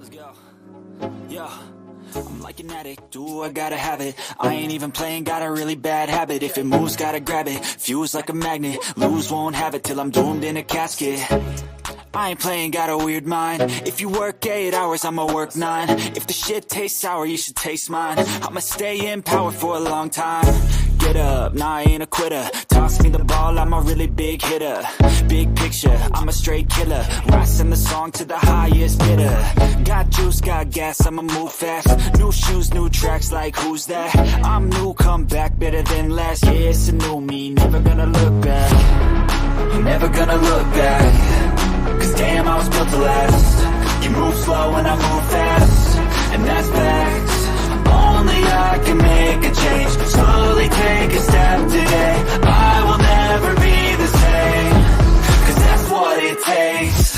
Let's go. Yo, I'm like an addict, do I gotta have it. I ain't even playing, got a really bad habit. If it moves, gotta grab it, fuse like a magnet. Lose, won't have it till I'm doomed in a casket. I ain't playing, got a weird mind. If you work 8 hours, I'ma work 9. If the shit tastes sour, you should taste mine. I'ma stay in power for a long time. Get up, nah, I ain't a quitter. Toss me the ball, I'm a really big hitter. Big picture, I'm a straight killer. Rising the song to the highest bidder. Got juice, got gas, I'ma move fast. New shoes, new tracks, like who's that? I'm new, come back, better than last. Yeah, it's a new me, never gonna look back. Never gonna look back. Cause damn, I was built to last. You move slow and I move fast, and that's facts. Only I can make a change. Slowly take a step today. I will never be the same. Cause that's what it takes.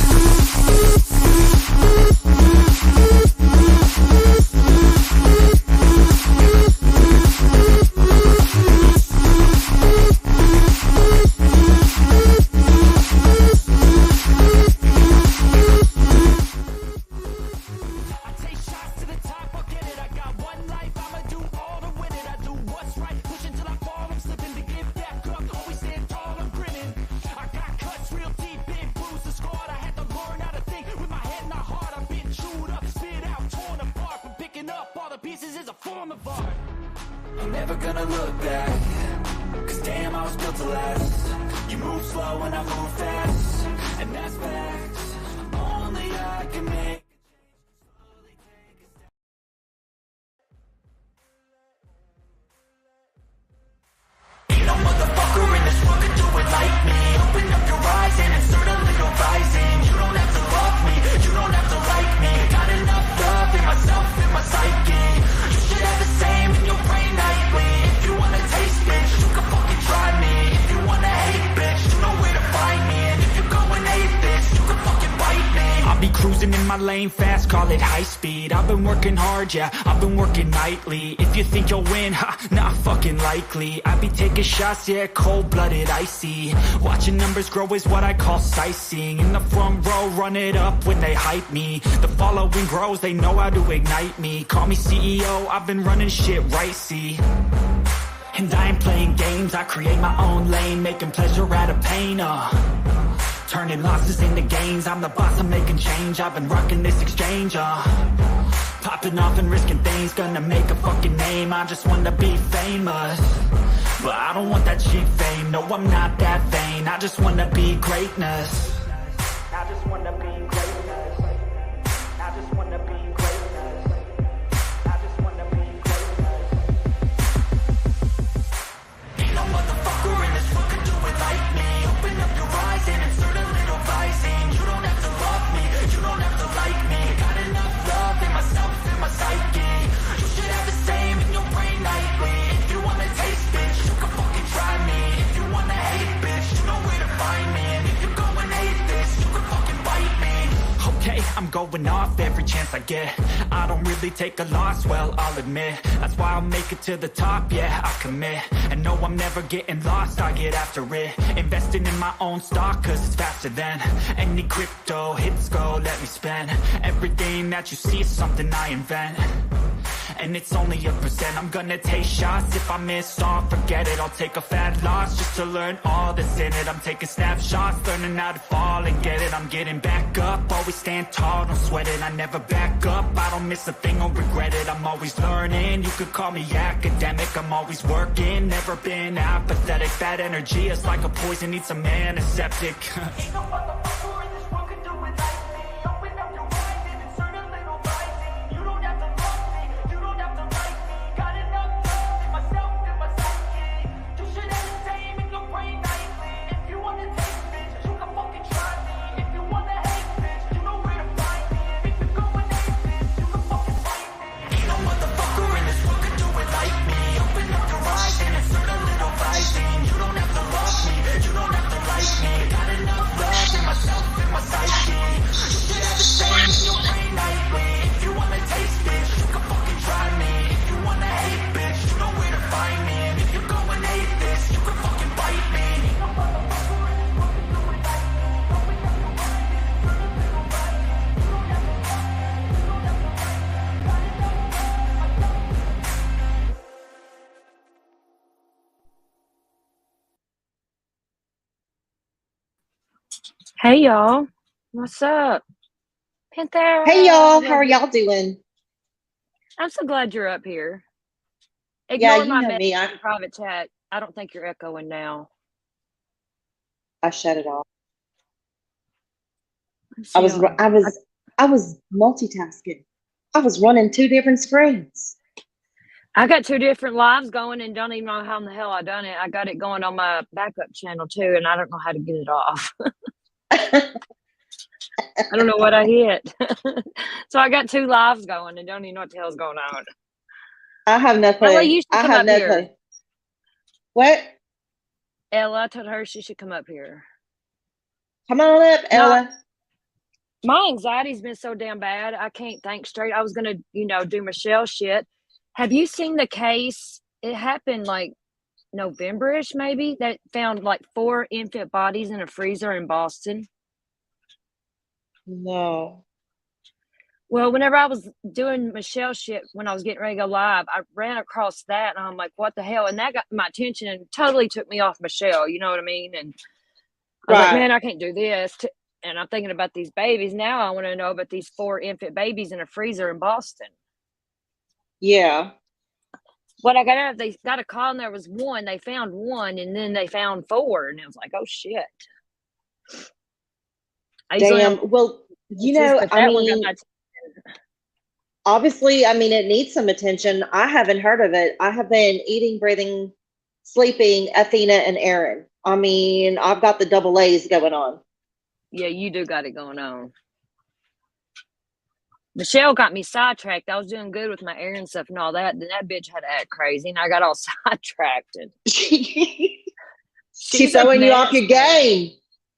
I'm never gonna look back. Cause damn, I was built to last. You move slow and I move fast, and that's facts. Only I can make. Ain't no motherfucker in this world could do it like me. Open up your eyes and insert a little rising. You don't have to love me, you don't have to like me. Got enough love in myself, in my psyche. You should have the same in your brain nightly. If you wanna taste, bitch, you can fucking try me. If you wanna hate, bitch, you know where to find me. And if you go and hate this, you can fucking bite me. I'll be cruising in my lane fast, call it high speed. I've been working hard, yeah, I've been working nightly. If you think you'll win, ha, not fucking likely. I be taking shots, yeah, cold-blooded, icy. Watching numbers grow is what I call sightseeing. In the front row, run it up when they hype me. The following grows, they know how to ignite me. Call me CEO, I've been running shit right, see. And I ain't playing games, I create my own lane. Making pleasure out of pain, turning losses into gains. I'm the boss, I'm making change. I've been rocking this exchange, popping off and risking things. Gonna make a fucking name, I just wanna be famous. But I don't want that cheap fame, no, I'm not that vain. I just wanna be greatness. I just wanna be greatness. I just wanna be greatness. I just wanna be greatness. Ain't no motherfucker in this world could do it like me. Open up your eyes and insert a little rising. You don't have to love me, you don't have to like me. Got enough love in myself, in my psyche. You should have the same in your brain nightly. If you wanna taste, bitch, you can fucking try me. If you wanna hate, bitch, you know where to find me. And if you go and hate this, you can fucking bite me. Okay, I'm going off every chance I get. I don't really take a loss, well, I'll admit. That's why I'll make it to the top, yeah, I commit. And no, I'm never getting lost, I get after it. Investing in my own stock, cause it's faster than any crypto hits go, let me spend. Everything that you see is something I invent. And it's only a percent. I'm gonna take shots. If I miss all, forget it. I'll take a fat loss just to learn all that's in it. I'm taking snapshots, learning how to fall and get it. I'm getting back up, always stand tall, don't sweat it. I never back up, I don't miss a thing or regret it. I'm always learning, you could call me academic. I'm always working, never been apathetic. Bad energy is like a poison, needs some antiseptic. Ain't no motherfucker in this world could do it like me. Open up your eyes and insert a little rising. You don't have to love me, you don't have to like me. Got enough love in myself, in my psyche. You should have the same in your brain nightly. If you wanna taste, bitch, you can fucking try me. If you wanna hate, bitch, you know where to find me. And if you go and hate this, you can fucking fight me. Ain't no motherfucker in this world could do it like me. Open up your eyes and insert a little rising. You don't have to love me, you don't have to like me. Got enough love in my Hey y'all, what's up? Hey Panthera, y'all, I how love are you. y'all doing? I'm so glad you're up here. Yeah, Ignore you my know message me. I in private chat. I don't think you're echoing now. I shut it off. Let's I see. was ru- I I, was I was multitasking. I was running two different screens. I got two different lives going and don't even know how in the hell I done it. I got it going on my backup channel too, and I don't know how to get it off. I I don't know what I hit. So I got two lives going and don't even know what the hell's going on. have no Ella, clue. you should I come have up no here. clue. What? Ella, I told her she should come up here. Come on up, My Ella. my anxiety's been so damn bad. I can't think straight. I was gonna, do Michelle shit. Have you seen the case? It happened like November-ish, maybe. That found like four infant bodies in a freezer in Boston. No. Well, whenever I was doing Michelle shit when I was getting ready to go live, I ran across that and I'm like, what the hell? And that got my attention and totally took me off Michelle. You know what I mean? And I was like, Right. man, I can't do this. And I'm thinking about these babies. Now I want to know about these four infant babies in a freezer in Boston. Yeah. What I got out, they got a call and there was one. They found one and then they found four. And it was like, oh shit. I usually don't Damn. Well, this, but I that one got my mean, obviously, I mean, it needs some attention. I haven't heard of it. I have been eating, breathing, sleeping Athena and Aaron. I mean, I've got the double A's going on. yeah, you do got it going on. Michelle got me sidetracked. I was doing good with my errand stuff and all that. Then that bitch had to act crazy and I got all sidetracked. And She's she's a throwing you off mess, your man. game.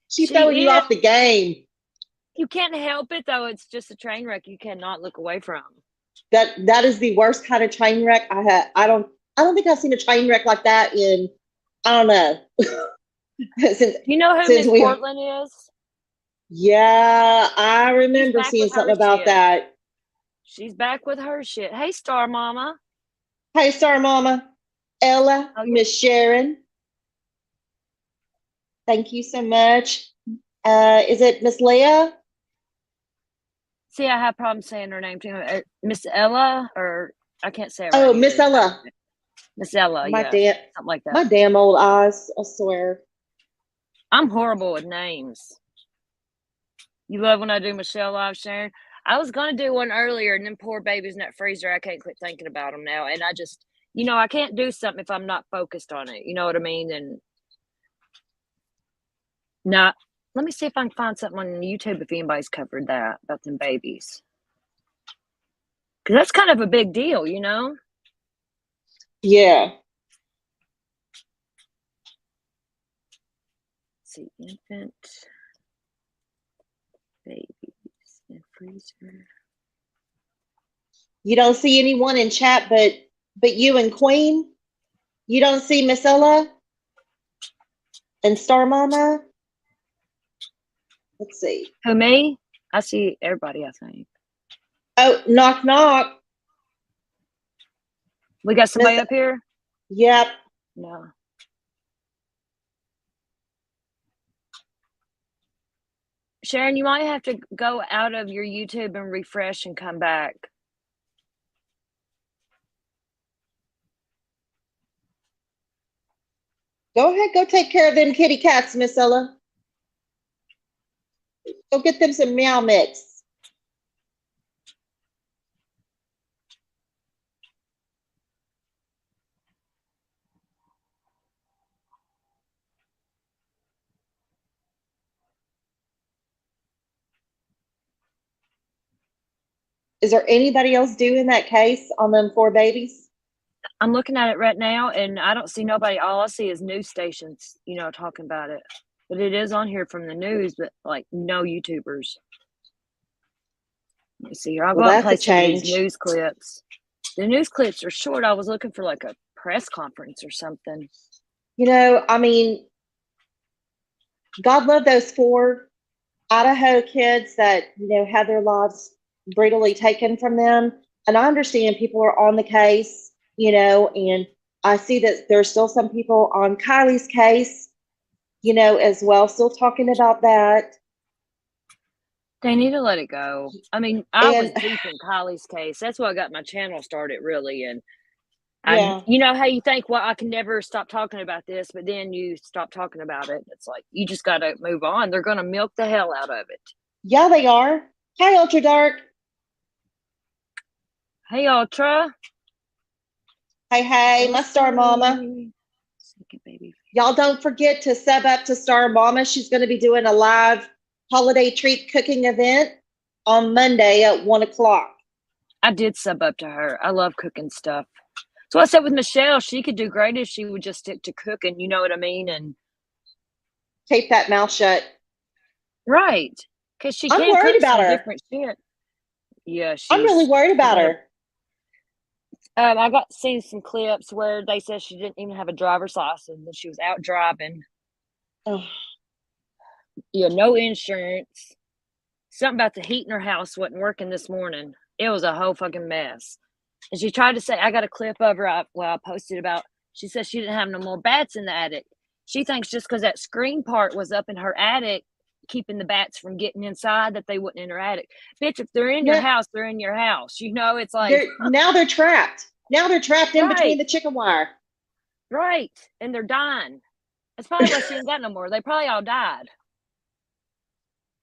She's throwing She you is. off the game. You can't help it though. It's just a train wreck you cannot look away from. That is the worst kind of train wreck I had. I don't think I've seen a train wreck like that in I don't know since You know who since Miss we. Portland is? Yeah, I She's remember back seeing with something her about shit. that. She's back with her shit. Hey, Star Mama. Hey, Star Mama, Ella, Oh, yeah. Miss Sharon, thank you so much. Is it Miss Leah? See, I have problems saying her name too. Miss Ella, or I can't say it right Oh, Miss either. Ella. Miss Ella, My yeah, damn, something like that. my damn old eyes. I swear. I'm horrible with names. You love when I do Michelle live, Sharon. I was gonna do one earlier, and then poor babies in that freezer. I can't quit thinking about them now, and I just, I can't do something if I'm not focused on it. You know what I mean? And not. Let me see if I can find something on YouTube if anybody's covered that about them babies, because that's kind of a big deal, you know. Yeah. Let's see, infant babies in freezer. You don't see anyone in chat but you and Queen. You don't see Miss Ella and Star Mama. Let's see. Who, me? I see everybody, I think. Oh, knock knock. We got Miss. somebody up here? Yep. No. Sharon, you might have to go out of your YouTube and refresh and come back. Go ahead, go take care of them kitty cats, Miss Ella. Go get them some meow mix. Is there anybody else doing that case on them four babies? I'm looking at it right now and I don't see nobody. All I see is news stations, talking about it. But it is on here from the news, but like no YouTubers. Let me see here. I'll Well, go out and that's play a some of these change. news clips. The news clips are short. I was looking for like a press conference or something. I mean, God love those four Idaho kids that, had their lives brutally taken from them. And I understand people are on the case, and I see that there's still some people on Kylie's case, as well, still talking about that. They need to let it go. I mean, I was And deep in Kylie's case. That's why I got my channel started, really. And yeah, you know how you think, well, I can never stop talking about this, but then you stop talking about it. It's like you just got to move on. They're going to milk the hell out of it. yeah, they are. Hi, Ultra Dark. Hey, Ultra. Hey, my Star Mama. Second baby. Y'all don't forget to sub up to Star Mama. She's going to be doing a live holiday treat cooking event on Monday at 1:00. I did sub up to her. I love cooking stuff. So I said with Michelle, she could do great if she would just stick to cooking. You know what I mean? And Tape that mouth shut. right, because she I'm can worried cook about some her. different shit. Yeah, I'm really she's. worried about her. I got seen some clips where they said she didn't even have a driver's license and she was out driving. Oh, Yeah, no insurance. Something about the heat in her house wasn't working this morning. It was a whole fucking mess. And she tried to say, I got a clip of her. I posted about. She said she didn't have no more bats in the attic. She thinks just because that screen part was up in her attic, keeping the bats from getting inside, that they wouldn't in her attic. Bitch, if they're in your no, house, they're in your house. You know, it's like they're trapped. Now they're trapped in between right, the chicken wire. right, and they're dying. That's probably why she ain't got no more. They probably all died.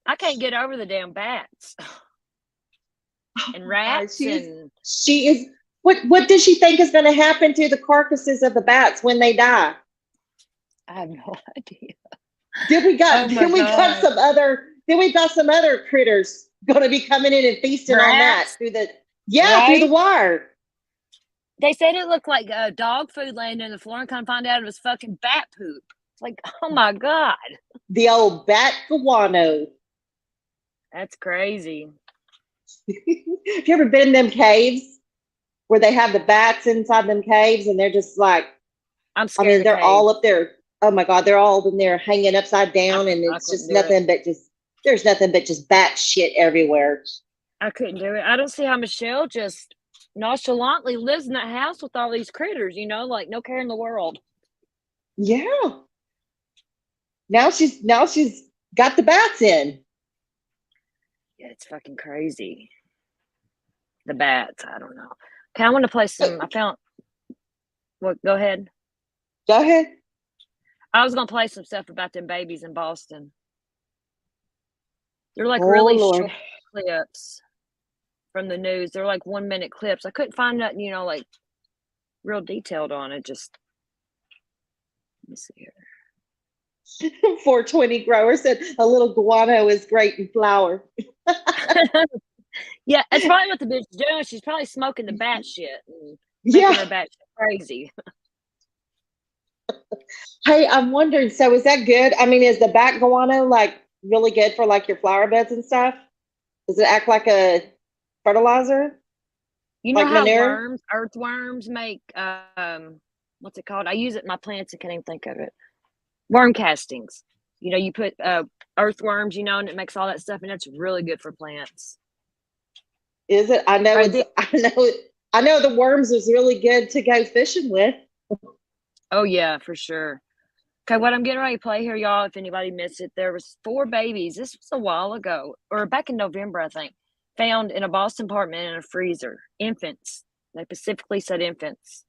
I can't get over the damn bats and rats and She is. What does she think is going to happen to the carcasses of the bats when they die? I have no idea. Then we got Oh my God. some other critters going to be coming in and feasting on that Rats? through the Right? wire. They said it looked like dog food laying on the floor and kind of find out it was fucking bat poop. It's like, oh my God. The old bat guano. That's crazy. Have you ever been in them caves where they have the bats inside them caves and they're just like, I'm I scared mean, of they're caves. all up there. Oh my God, they're all in there hanging upside down, and it's just nothing but there's nothing but just bat shit everywhere. I couldn't do it. I don't see how Michelle just nonchalantly lives in that house with all these critters, you know, like no care in the world. Yeah. Now she's got the bats in. Yeah, it's fucking crazy. The bats, I don't know. Okay, I want to play some. I found. What? Go ahead. Go ahead. I was gonna play some stuff about them babies in Boston. They're like really short clips from the news. They're like 1 minute clips. I couldn't find nothing, you know, like real detailed on it. Just let me see here. 420 grower said a little guano is great in flour. Yeah, that's probably what the bitch is doing. She's probably smoking the bat shit and making her bat shit crazy. Hey, I'm wondering, so is that good? I mean, is the bat guano like really good for like your flower beds and stuff? Does it act like a fertilizer? You know Like how manure? earthworms make what's it called? I use it in my plants and can't even think of it. Worm castings. You know, you put earthworms, you know, and it makes all that stuff, and it's really good for plants. Is it? I know I know the worms is really good to go fishing with. Oh yeah, for sure. Okay, what I'm getting ready to play here, y'all, if anybody missed it, there was 4 babies. This was a while ago, or back in November, I think, found in a Boston apartment in a freezer. Infants. They specifically said infants.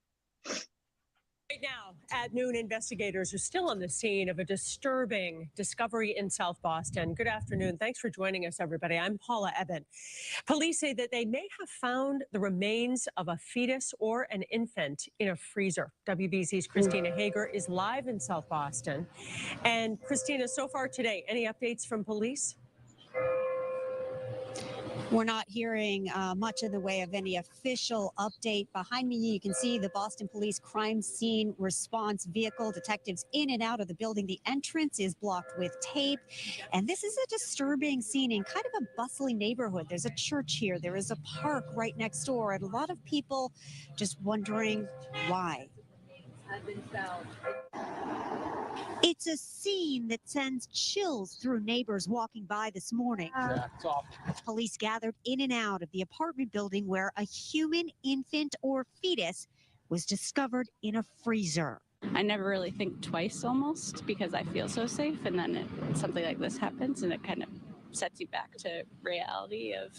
Right now, at noon, investigators are still on the scene of a disturbing discovery in South Boston. Good afternoon. Thanks for joining us, everybody. I'm Paula Eben. Police say that they may have found the remains of a fetus or an infant in a freezer. WBZ's Christina Hager is live in South Boston. And Christina, so far today, any updates from police? We're not hearing much in the way of any official update. Behind me, you can see the Boston Police crime scene response vehicle. Detectives in and out of the building. The entrance is blocked with tape. And this is a disturbing scene in kind of a bustling neighborhood. There's a church here. There is a park right next door. And a lot of people just wondering why. It's a scene that sends chills through neighbors walking by this morning. Police gathered in and out of the apartment building where a human infant or fetus was discovered in a freezer. I never really think twice almost because I feel so safe, and then something like this happens and it kind of sets you back to reality of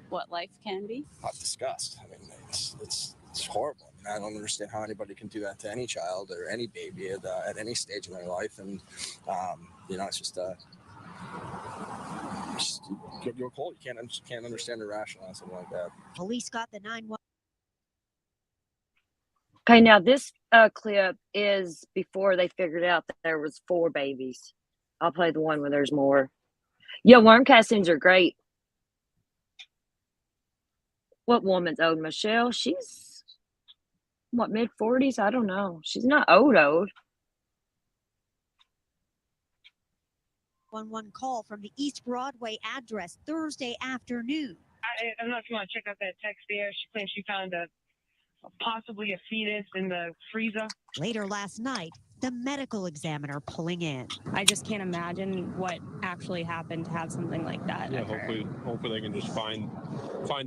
what life can be. Disgust. I mean, it's horrible. I mean, I don't understand how anybody can do that to any child or any baby at any stage in their life. And, it's just you're cold. You can't understand or rationalize something like that. Police got the 911. Okay, now this clip is before they figured out that there was 4 babies. I'll play the one where there's more. Yeah, worm castings are great. What woman's old? Michelle? She's, what, mid-40s? I don't know. She's not old. 911 call from the East Broadway address Thursday afternoon. I don't know if you want to check out that text there. She claims she found possibly a fetus in the freezer. Later last night, the medical examiner pulling in. I just can't imagine what actually happened to have something like that. Yeah, hopefully they can just find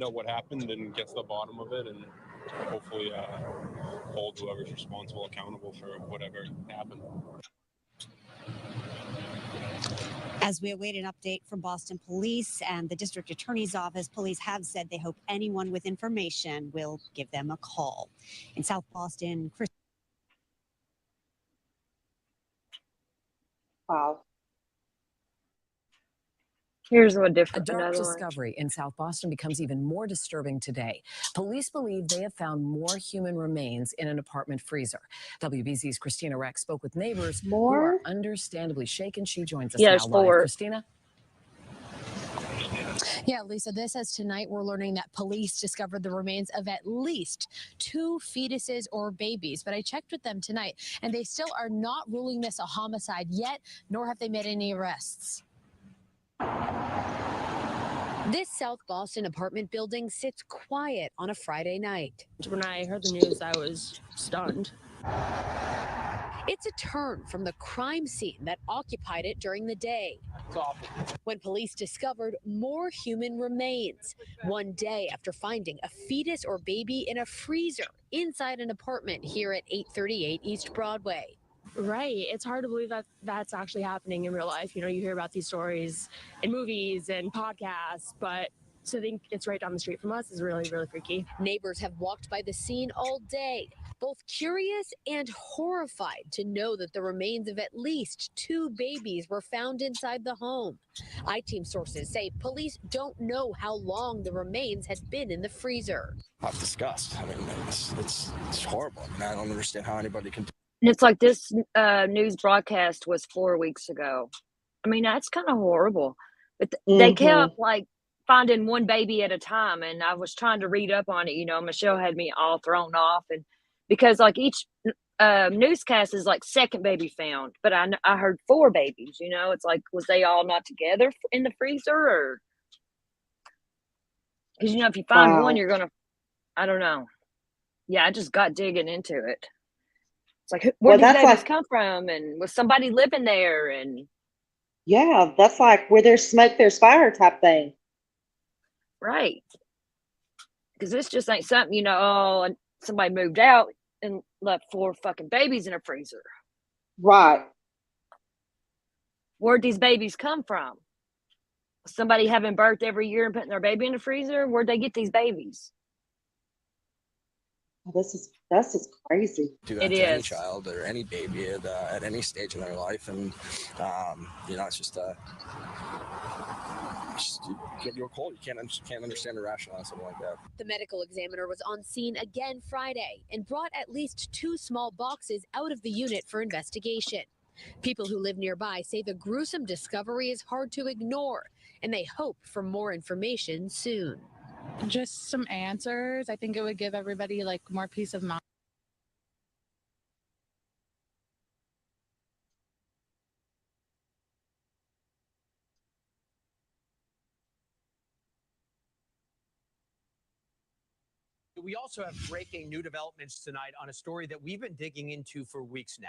out what happened and get to the bottom of it, and hopefully hold whoever's responsible accountable for whatever happened. As we await an update from Boston Police and the District Attorney's Office, police have said they hope anyone with information will give them a call. In South Boston, Chris. Wow. Here's what A different. dark discovery in South Boston becomes even more disturbing today. Police believe they have found more human remains in an apartment freezer. WBZ's Christina Rex spoke with neighbors who are understandably shaken. She joins us now live. Christina? Yeah, Lisa, this as tonight we're learning that police discovered the remains of at least 2 fetuses or babies. But I checked with them tonight, and they still are not ruling this a homicide yet, nor have they made any arrests. This South Boston apartment building sits quiet on a Friday night. When I heard the news, I was stunned. It's a turn from the crime scene that occupied it during the day. It's awful. When police discovered more human remains, one day after finding a fetus or baby in a freezer inside an apartment here at 838 East Broadway. Right. It's hard to believe that that's actually happening in real life. You know, you hear about these stories in movies and podcasts, but to think it's right down the street from us is really, really freaky. Neighbors have walked by the scene all day, both curious and horrified to know that the remains of at least 2 babies were found inside the home. I-Team sources say police don't know how long the remains had been in the freezer. Disgust. I mean, it's horrible. I mean, I don't understand how anybody can. And it's like this news broadcast was 4 weeks ago. I mean, that's kind of horrible. But they kept like finding one baby at a time. And I was trying to read up on it. You know, Michelle had me all thrown off. And because like each newscast is like second baby found. But I heard 4 babies, you know. It's like, was they all not together in the freezer? Or because, you know, if you find one, you're going to, I don't know. Yeah, I just got digging into it. It's like, where did these babies come from? And was somebody living there? And yeah, that's like where there's smoke, there's fire type thing. Right. Because this just ain't something, you know, oh, somebody moved out and left 4 fucking babies in a freezer. Right. Where'd these babies come from? Somebody having birth every year and putting their baby in the freezer? Where'd they get these babies? That's just crazy. Do that to any child or any baby at any stage in their life, and it's just you're cold. You can't understand or rationalize something like that. The medical examiner was on scene again Friday and brought at least 2 small boxes out of the unit for investigation. People who live nearby say the gruesome discovery is hard to ignore, and they hope for more information soon. Just some answers. I think it would give everybody like more peace of mind. We also have breaking new developments tonight on a story that we've been digging into for weeks now.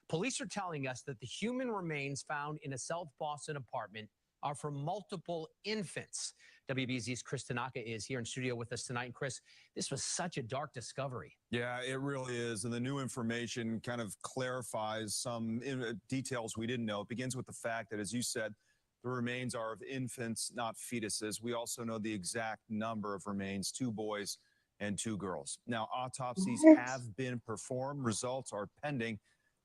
Police are telling us that the human remains found in a South Boston apartment are from multiple infants. WBZ's Chris Tanaka is here in studio with us tonight. And Chris, this was such a dark discovery. Yeah, it really is. And the new information kind of clarifies some details we didn't know. It begins with the fact that, as you said, The remains are of infants, not fetuses. We also know the exact number of remains, 2 boys and 2 girls. Now, autopsies have been performed. Results are pending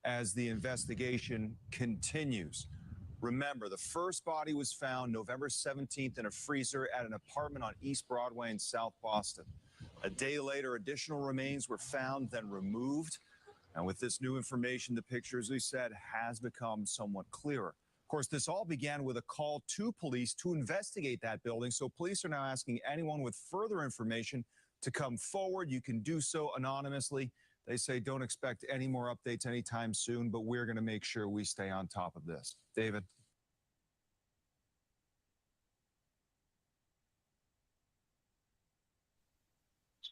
as the investigation continues. Remember, the first body was found November 17th in a freezer at an apartment on East Broadway in South Boston. A day later, additional remains were found, then removed. And with this new information, the picture, as we said, has become somewhat clearer. Of course, this all began with a call to police to investigate that building. So police are now asking anyone with further information to come forward. You can do so anonymously. They say don't expect any more updates anytime soon, but we're going to make sure we stay on top of this. David.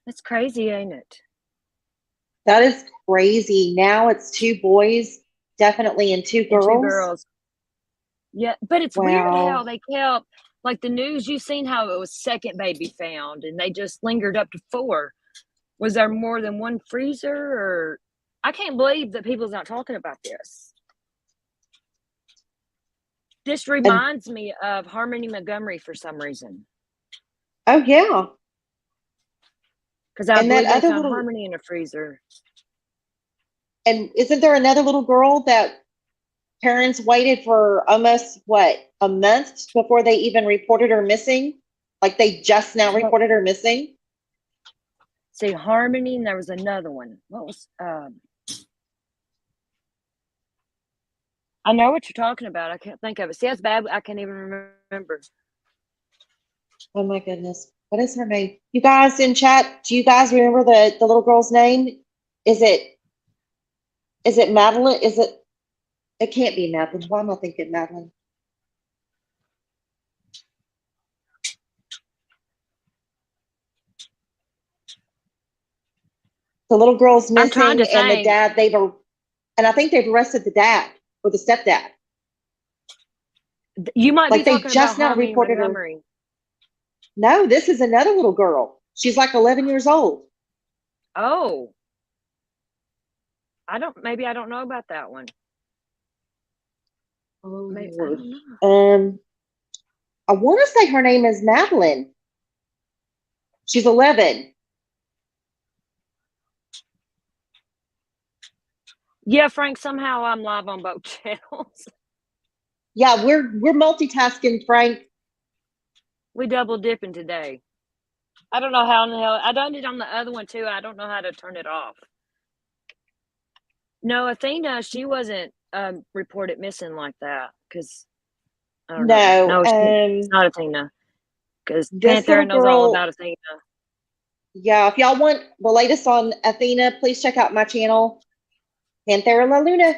That's crazy, ain't it? That is crazy. Now it's 2 boys, definitely, and 2 girls. And 2 girls. Yeah, but it's weird Wow. how they kept, like the news, you've seen how it was second baby found and they just lingered up to 4. Was there more than one freezer? Or I can't believe that people's not talking about this. This reminds me of Harmony Montgomery for some reason. Oh, yeah. Because I And believe that they other found little- Harmony in a freezer. And isn't there another little girl that parents waited for almost, a month before they even reported her missing? Like they just now reported her missing? See, Harmony, and there was another one. What was, I know what you're talking about. I can't think of it. See, that's bad. I can't even remember. Oh my goodness. What is her name? You guys in chat, do you guys remember the little girl's name? Is it Madeline? It can't be Madeline. Why am I thinking Madeline? The little girl's I'm trying missing to and the think. dad, and I think they've arrested the dad or the stepdad. You might Like be they talking just about now Harmony reported her. Montgomery. No, this is another little girl. She's like 11 years old. Oh. Maybe I don't know about that one. Oh, Maybe, I Lord. don't know. I want to say her name is Madeline. She's 11. Yeah, Frank, somehow I'm live on both channels. Yeah, we're multitasking, Frank. We double dipping today. I don't know how in the hell. I done it on the other one too. I don't know how to turn it off. No, Athena, she wasn't reported missing like that because I don't know. No, it's not Athena because this Panther little knows all girl- about Athena. Yeah, if y'all want the latest on Athena, please check out my channel, Panthera La Luna.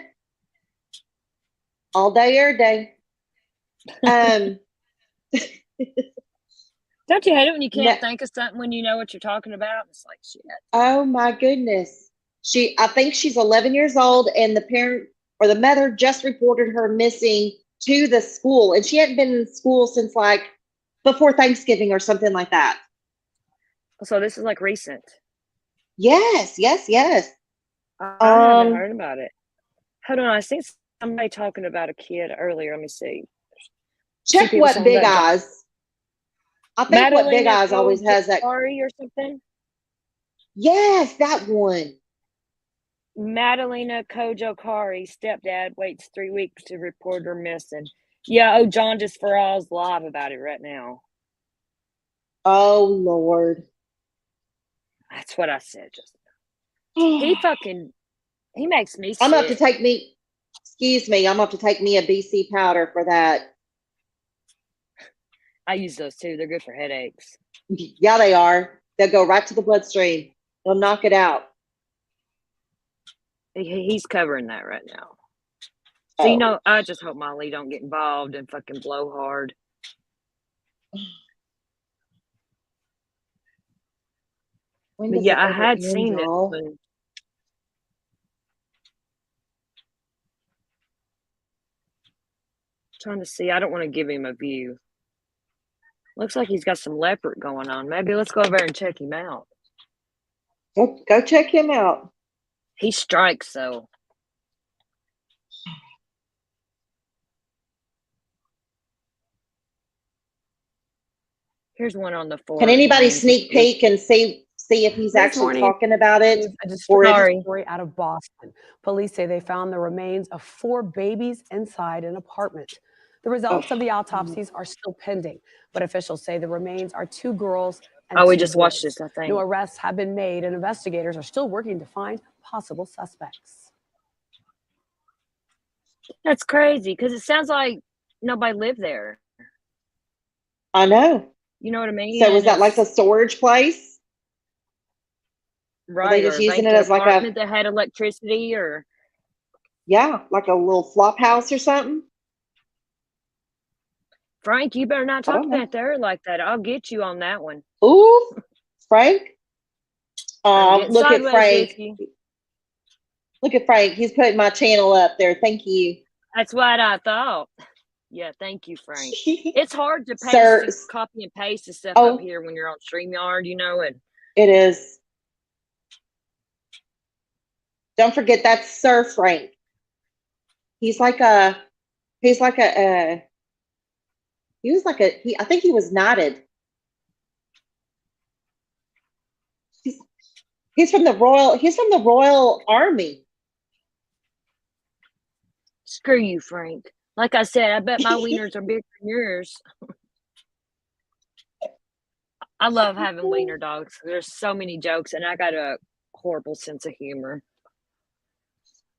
All day, every day. Don't you hate it when you can't No. think of something when you know what you're talking about? It's like shit. Oh my goodness. I think she's 11 years old, and the parent or the mother just reported her missing to the school, and she hadn't been in school since like before Thanksgiving or something like that. So this is like recent. Yes. I haven't heard about it. Hold on, I seen somebody talking about a kid earlier. Let me see. Check people what saying Big about John- Eyes. I think what Big Madalena Eyes always has that. Kojari or something. Yes, that one. Madalena Kojokari, stepdad, waits 3 weeks to report her missing. Yeah, John Just for All's live about it right now. Oh Lord. That's what I said just now. He makes me sick. I'm up to take me. Excuse me. I'm up to take me a BC powder for that. I use those too. They're good for headaches. Yeah, they are. They'll go right to the bloodstream. They'll knock it out. He's covering that right now. So, you know, I just hope Molly don't get involved and fucking blow hard. When But does yeah, it I ever had end, seen this y'all? one. Trying to see. I don't want to give him a view. Looks like he's got some leopard going on. Maybe let's go over there and check him out. Go check him out. He strikes, though. Here's one on the 4. Can anybody sneak peek and see if he's This actually morning, talking about it? A Or disturbing story out of Boston. Police say they found the remains of 4 babies inside an apartment. The results of the autopsies are still pending, but officials say the remains are 2 girls and Oh, we 2 just watched boys. this, I think. No arrests have been made, and investigators are still working to find possible suspects. That's crazy because it sounds like nobody lived there. I know. You know what I mean? So was And that like a it's- storage place? right? just Or a using it vacant as like a- apartment that had electricity, or Yeah, like a little flop house or something? Frank, you better not I talk don't know. about there like that. I'll get you on that one. Ooh, Frank. I'm getting Look at sideways Frank. with you. Look at Frank. He's putting my channel up there. Thank you. That's what I thought. Yeah, thank you, Frank. It's hard to Sir- copy and paste the stuff Oh. up here when you're on StreamYard, you know, and It is. Don't forget that's Sir Frank. He was like a, I think he was knighted. He's from the Royal Army. screw you, Frank. Like I said, I bet my wieners are bigger than yours. I love having wiener dogs. There's so many jokes, and I got a horrible sense of humor.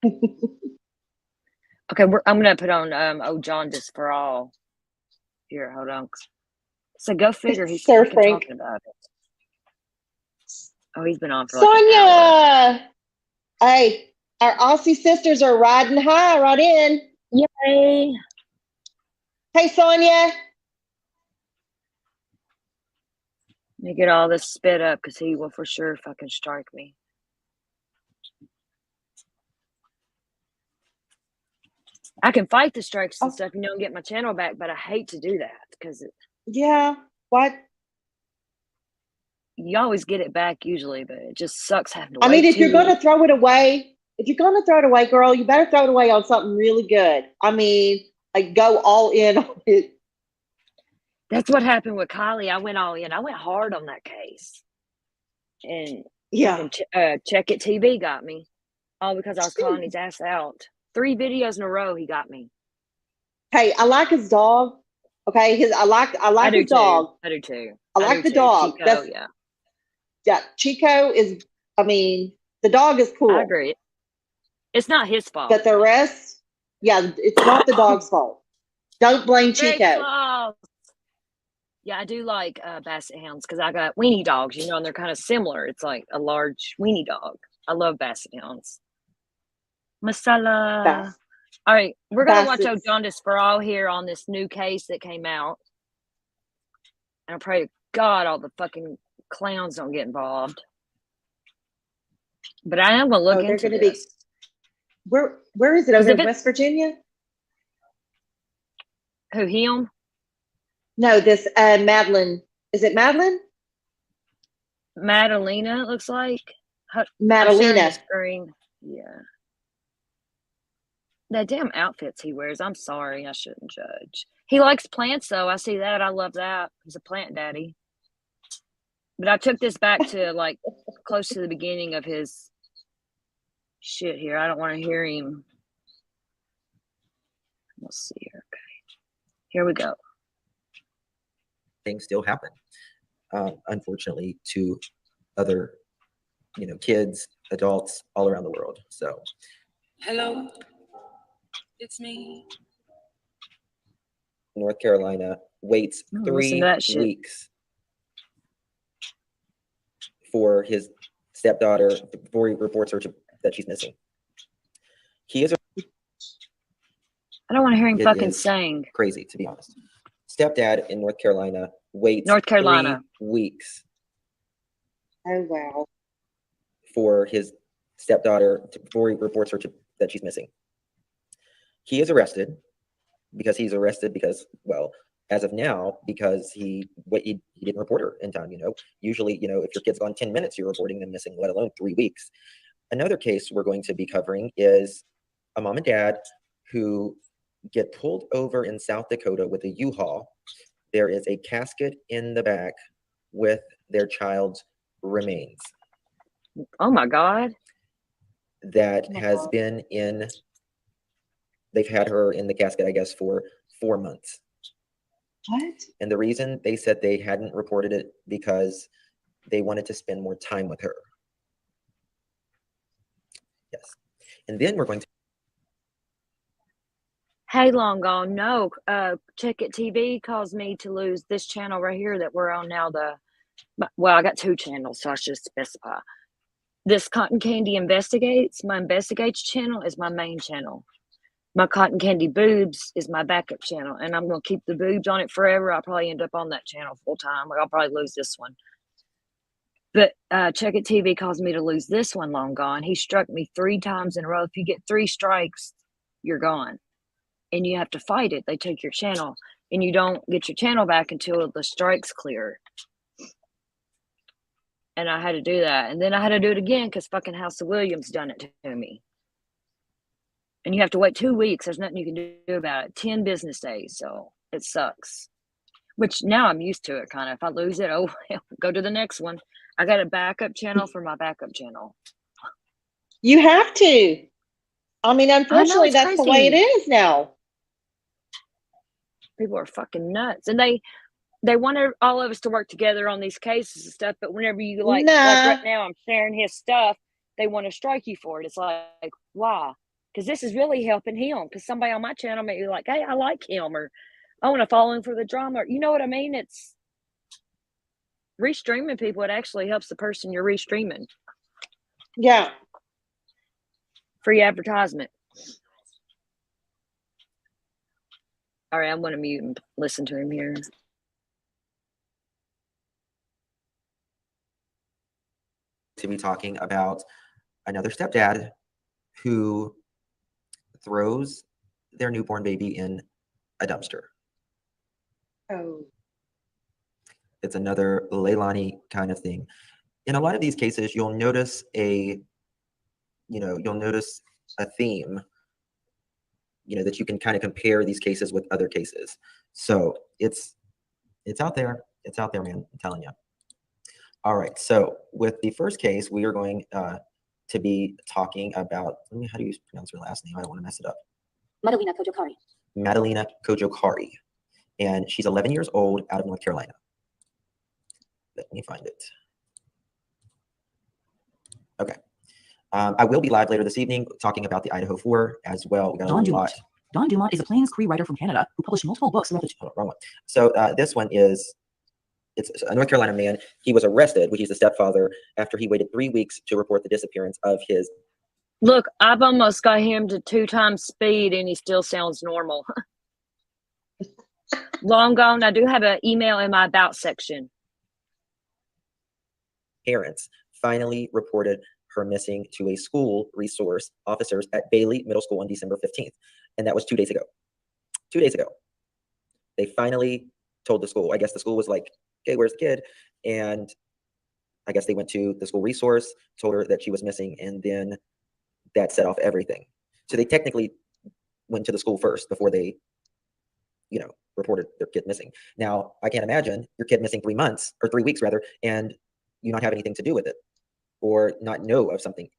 Okay, I'm gonna put on "Oh Jaundice for All." Here, hold on. So go figure. He's Sir fucking Frank. talking about it. Oh, he's been on for like an hour. Sonia! Hey, our Aussie sisters are riding high right in. Yay! Hey, Sonia. Let me get all this spit up because he will for sure fucking strike me. I can fight the strikes and stuff, and get my channel back, but I hate to do that because Yeah. What? you always get it back usually, but it just sucks having to I wait mean, if you're too going to throw it away, girl, you better throw it away on something really good. I mean, like go all in on it. That's what happened with Kylie. I went all in. I went hard on that case. And Yeah. Check It TV got me. All because I was calling his ass out. 3 videos in a row he got me. Hey, I like his dog. Okay, I like do his too. dog. I do too. I like do the too. dog. Chico, Yeah, Chico is. I mean, the dog is cool. I agree. It's not his fault. But the rest, yeah, it's not the dog's fault. Don't blame Very Chico. false. Yeah, I do like basset hounds because I got weenie dogs, and they're kind of similar. It's like a large weenie dog. I love basset hounds. Masala. All right, we're going to watch "Oh Jaundice for All" here on this new case that came out. And I pray to God all the fucking clowns don't get involved. But I am going to look into gonna this. Where is it? Over in West Virginia? Who, him? No, this Madeline. Is it Madeline? Madalena, it looks like. Madalena. Screen. Yeah. That damn outfits he wears. I'm sorry. I shouldn't judge. He likes plants, though. I see that. I love that. He's a plant daddy. But I took this back to, like, close to the beginning of his shit here. I don't want to hear him. Let's see here. Okay. Here we go. Things still happen, unfortunately, to other, kids, adults all around the world. So, Hello, it's me. North Carolina waits listen 3 to that shit. weeks for his stepdaughter before he reports her that she's missing. He is. I don't want to hear him It fucking is sing. Crazy, to be honest. Stepdad in North Carolina waits North Carolina. 3 weeks Oh wow. for his stepdaughter before he reports her that she's missing. He is arrested because, well, as of now, because he didn't report her in time. Usually, if your kid's gone 10 minutes, you're reporting them missing, let alone 3 weeks. Another case we're going to be covering is a mom and dad who get pulled over in South Dakota with a U-Haul there is a casket in the back with their child's remains. Oh my God. That has been in, they've had her in the casket, I guess, for 4 months. What? And the reason they said they hadn't reported it because they wanted to spend more time with her. Yes. And then we're going to. Hey, Long Gone, no. Check It TV caused me to lose this channel right here that we're on now. Well, I got 2 channels, so I should specify. This Cotton Candy Investigates, my Investigates channel is my main channel. My Cotton Candy Boobs is my backup channel, and I'm going to keep the boobs on it forever. I'll probably end up on that channel full time. I'll probably lose this one. But Check It TV caused me to lose this one, Long Gone. He struck me 3 times in a row. If you get 3 strikes, you're gone. And you have to fight it. They take your channel, and you don't get your channel back until the strikes clear. And I had to do that. And then I had to do it again because fucking House of Williams done it to me. And you have to wait 2 weeks. There's nothing you can do about it. 10 business days. So it sucks. Which now I'm used to it, kind of. If I lose it, oh, go to the next one. I got a backup channel for my backup channel. You have to. I mean, unfortunately, that's the way it is now. People are fucking nuts. And they wanted all of us to work together on these cases and stuff. But whenever you like right now, I'm sharing his stuff, they want to strike you for it. It's like, why? Because this is really helping him. Because somebody on my channel may be like, hey, I like him, or I want to follow him for the drama. You know what I mean? It's restreaming people. It actually helps the person you're restreaming. Yeah. Free advertisement. All right, I'm going to mute and listen to him here. To be talking about another stepdad who throws their newborn baby in a dumpster. Oh. It's another Leilani kind of thing. In a lot of these cases, you'll notice a theme, that you can kind of compare these cases with other cases. So it's out there. It's out there, man. I'm telling you. All right. So with the first case, we are going to be talking about, how do you pronounce her last name? I don't want to mess it up. Madalena Kojokari. Madalena Kojokari. And she's 11 years old, out of North Carolina. Let me find it. Okay. I will be live later this evening talking about the Idaho 4 as well. We got Don a lot. Don Dumont is a Plains Cree writer from Canada who published multiple books about the. Oh, wrong one. So this one is, it's a North Carolina man. He was arrested, which he's the stepfather, after he waited 3 weeks to report the disappearance of his. Look, I've almost got him to 2 times speed, and he still sounds normal. Long Gone. I do have an email in my about section. Parents finally reported her missing to a school resource officers at Bailey Middle School on December 15th. And that was 2 days ago. 2 days ago. They finally told the school. I guess the school was like, okay, where's the kid? And I guess they went to the school resource, told her that she was missing, and then that set off everything. So they technically went to the school first before they, reported their kid missing. Now, I can't imagine your kid missing 3 months, or 3 weeks rather, and you not have anything to do with it, or not know of something.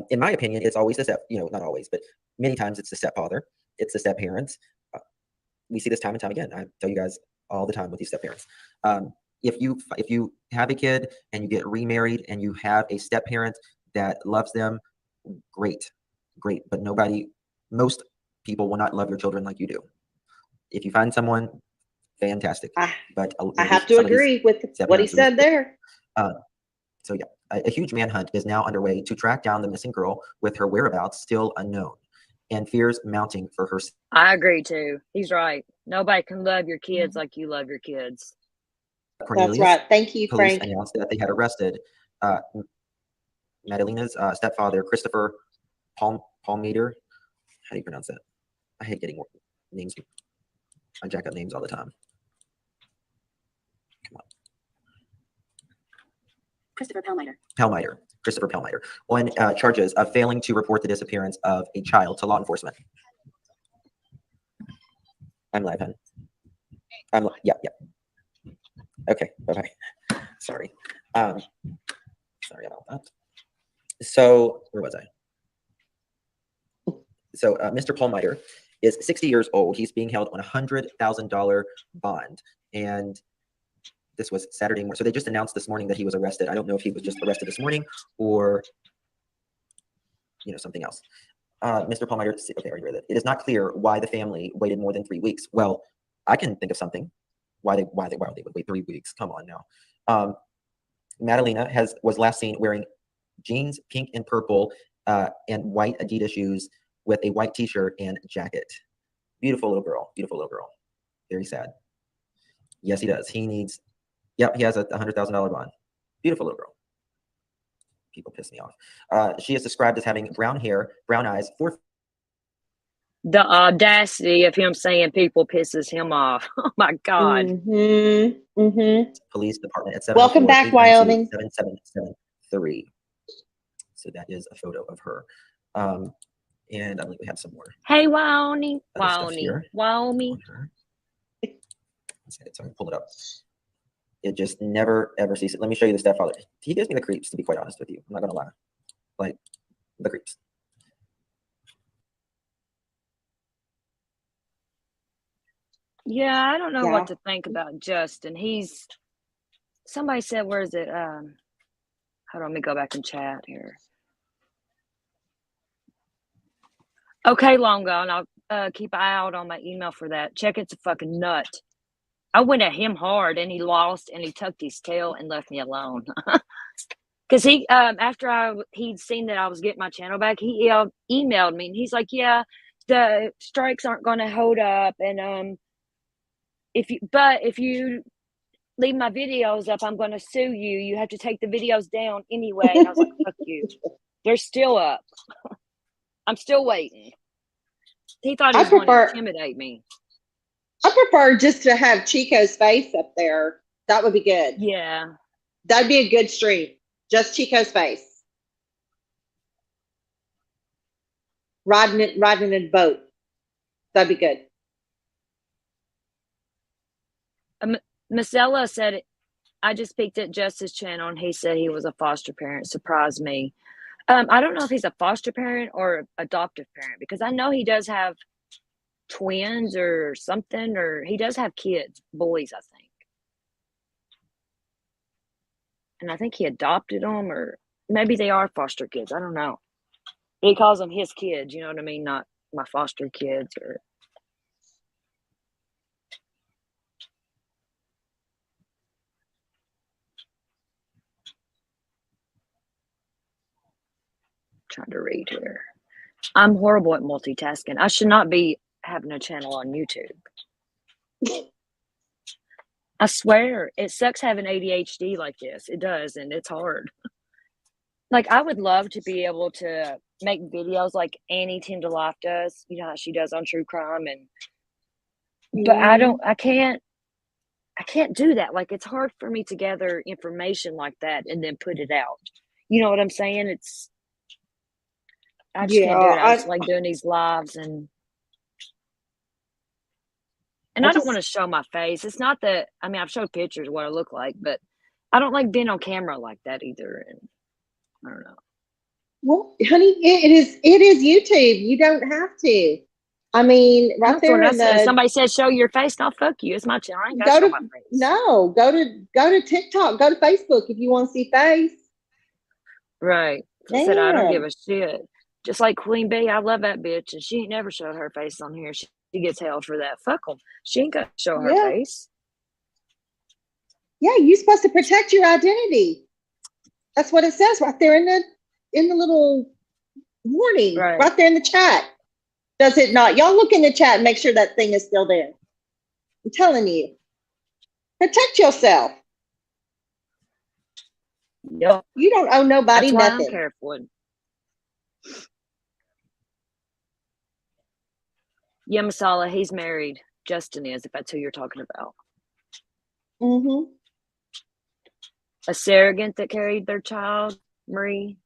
In my opinion, it's always the not always, but many times it's the stepfather, it's the step parents. We see this time and time again. I tell you guys all the time with these step parents. If you have a kid and you get remarried and you have a step parent that loves them, great. But most people will not love your children like you do. If you find someone, fantastic. But I have to agree with what he said there. So yeah, a huge manhunt is now underway to track down the missing girl, with her whereabouts still unknown, and fears mounting for her. I agree too. He's right. Nobody can love your kids like you love your kids. Cornelius, that's right. Thank you, police Frank. announced that they had arrested Madalena's stepfather, Christopher Palmater. How do you pronounce that? I hate getting names. I jack up names all the time. Come on. Christopher Palmater. Christopher Palmater, on charges of failing to report the disappearance of a child to law enforcement. I'm live, hon. Yeah. Okay, bye-bye. Sorry. Sorry about that. So, where was I? So, Mr. Paul Miter is 60 years old. He's being held on a $100,000 bond. And this was Saturday morning. So they just announced this morning that he was arrested. I don't know if he was just arrested this morning or, something else. Mr. Paul Miter, okay, I already read it. It is not clear why the family waited more than 3 weeks. Well, I can think of something. Why they would wait 3 weeks? Come on now. Madalena was last seen wearing jeans, pink and purple, and white Adidas shoes with a white T-shirt and jacket. Beautiful little girl. Beautiful little girl. Very sad. Yes, he does. He needs. Yep, he has a $100,000 bond. Beautiful little girl. People piss me off. She is described as having brown hair, brown eyes, The audacity of him saying people pisses him off. Oh my God. Police department at 704-892-7773. Welcome back, Wyoming. So that is a photo of her. And I believe we have some more. Hey, Wyoming. Other stuff here. Wyoming. So I'm gonna pull it up. It just never ever ceases. Let me show you the stepfather. He gives me the creeps, to be quite honest with you. I'm not gonna lie. Like the creeps. Yeah, I don't know Yeah. what to think about Justin. Somebody said, where is it? Hold on, let me go back and chat here. Okay, Long Gone. I'll keep an eye out on my email for that. Check It's a fucking nut. I went at him hard and he lost and he tucked his tail and left me alone. Because he, after he'd seen that I was getting my channel back, he emailed me and he's like, yeah, the strikes aren't going to hold up. And if you leave my videos up, I'm going to sue you. You have to take the videos down anyway. And I was like, fuck you. They're still up. I'm still waiting. He thought he was going to intimidate me. I prefer just to have Chico's face up there. That would be good. Yeah. That'd be a good stream. Just Chico's face. Riding in a boat. That'd be good. Marcella said, I just peeked at Justice channel and he said he was a foster parent. Surprised me. I don't know if he's a foster parent or adoptive parent because I know he does have twins or something, or he does have kids, boys, I think. And I think he adopted them, or maybe they are foster kids. I don't know. He calls them his kids, you know what I mean? Not my foster kids or. Trying to read here. I'm horrible at multitasking. I should not be having a channel on YouTube. I swear, it sucks having ADHD like this. It does, and it's hard. Like, I would love to be able to make videos like Annie Tend to Life does. You know how she does on true crime, but I can't do that. Like, it's hard for me to gather information like that and then put it out. You know what I'm saying? I just can't do it. I just like doing these lives and I don't want to show my face. It's not that, I mean, I've showed pictures of what I look like, but I don't like being on camera like that either. And I don't know. Well, honey, it is YouTube. You don't have to. I mean, right there. Somebody says show your face. No, fuck you. It's my channel. I ain't got to show my face. No, go to TikTok. Go to Facebook if you want to see face. Right. I said I don't give a shit. Just like Queen Bee, I love that bitch, and she ain't never showed her face on here. She gets held for that. Fuck them. She ain't got to show her face. Yeah, you're supposed to protect your identity. That's what it says right there in the little warning, right there in the chat. Does it not? Y'all look in the chat and make sure that thing is still there. I'm telling you, protect yourself. Yep. You don't owe nobody That's why nothing. I'm careful. Yeah, Masala, he's married. Justin is, if that's who you're talking about. Mm-hmm. A surrogate that carried their child, Marie.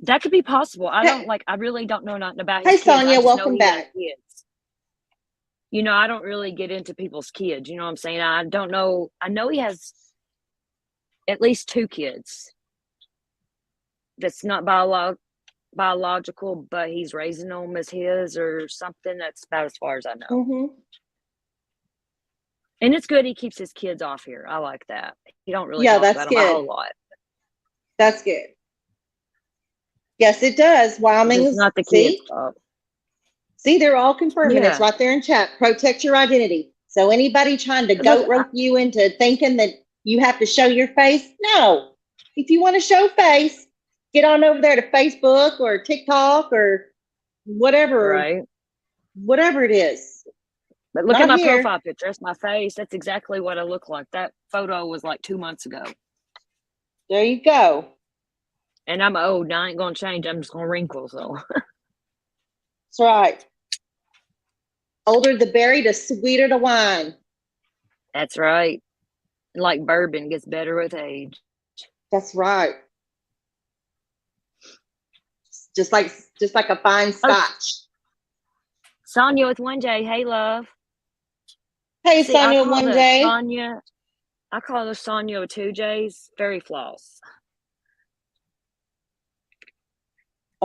That could be possible. I really don't know nothing about his kids. Sonia, I just know welcome he has back. kids. You know, I don't really get into people's kids. You know what I'm saying? I don't know. I know he has at least 2 kids. That's not biological, but he's raising them as his or something. That's about as far as I know. Mm-hmm. And it's good he keeps his kids off here. I like that. He don't really Yeah, talk that's about them a whole good. lot. That's good. Yes, it does. Wyoming It's is, not the kids' see? fault. See, they're all confirming it's Yeah. right there in chat. Protect your identity. So anybody trying to Look, goat rope you into thinking that you have to show your face, no. If you want to show face, get on over there to Facebook or TikTok or whatever, right. whatever it is. But look Not at my here. profile picture. That's my face. That's exactly what I look like. That photo was like 2 months ago. There you go. And I'm old. And I ain't gonna change. I'm just gonna wrinkle. So That's right. Older the berry, the sweeter the wine. that's right. Like bourbon gets better with age. That's right. Just like a fine scotch. Sonia with 1J. Hey, love. Hey, See, I Sonia, call one the day. Sonia. I call her Sonia with 2 J's. Very floss.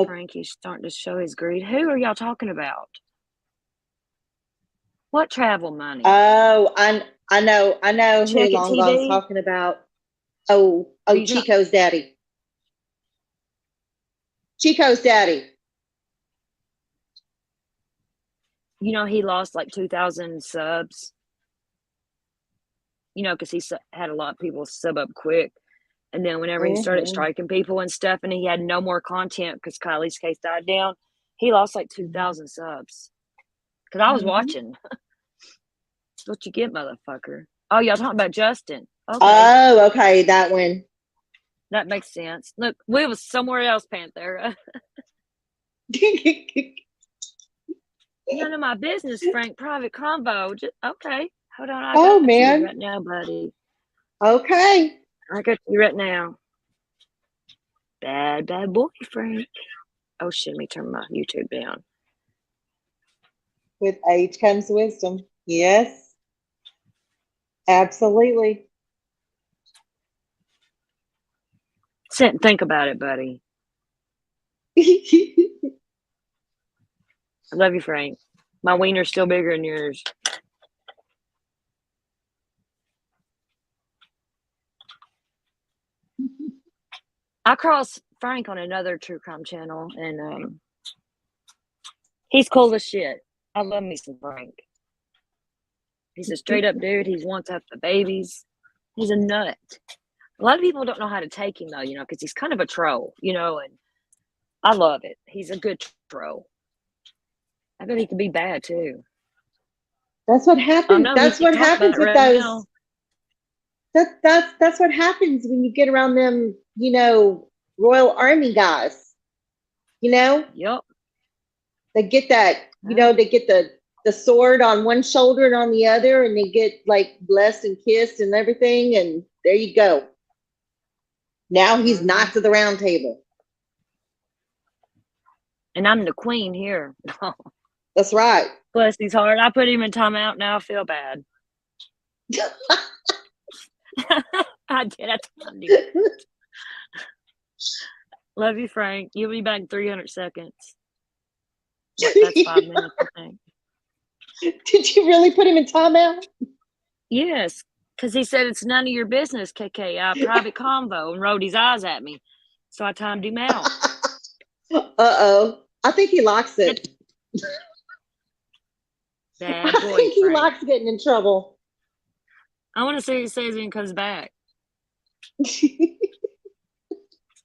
Frankie's starting to show his greed. Who are y'all talking about? What travel money? Oh, I know who Check It Long Gone's TV? talking about. Oh, He's not- Chico's daddy. Chico's daddy. You know, he lost like 2,000 subs. You know, because he had a lot of people sub up quick. And then whenever he started striking people and stuff, and he had no more content because Kylie's case died down, he lost like 2,000 subs. Because I was watching. That's what you get, motherfucker. Oh, y'all talking about Justin. Okay. Oh, okay, that one. That makes sense. Look, we was somewhere else, Panthera. None of my business, Frank. Private convo. Okay. Hold on. I Oh, got man. you right now, buddy. Okay. I got you right now. Bad boy, Frank. Oh, shit. Let me turn my YouTube down. With age comes wisdom. Yes. Absolutely. Sit and think about it, buddy. I love you, Frank. My wiener's still bigger than yours. I crossed Frank on another true crime channel, and he's cool as shit. I love me some Frank. He's a straight up dude. He's wants to have the babies. He's a nut. A lot of people don't know how to take him though, you know, because he's kind of a troll, you know, and I love it. He's a good troll. I bet he could be bad too. That's what happens. know, That's we what can talk happens about it with right those. now. That's what happens when you get around them, you know, Royal Army guys. You know? Yep. They get that, you know, they get the sword on one shoulder and on the other, and they get like blessed and kissed and everything, and there you go. Now he's Knights of the Round Table. And I'm the queen here. That's right. Bless his heart. I put him in timeout. Now I feel bad. I did. I told you. Love you, Frank. You'll be back in 300 seconds. That's 5 minutes, I think. Did you really put him in timeout? Yes, because he said it's none of your business, KKI, private convo, and rolled his eyes at me. So I timed him out. Uh-oh. I think he likes it. Bad I boy, think he Frank. likes getting in trouble. I want to see what he says when he comes back.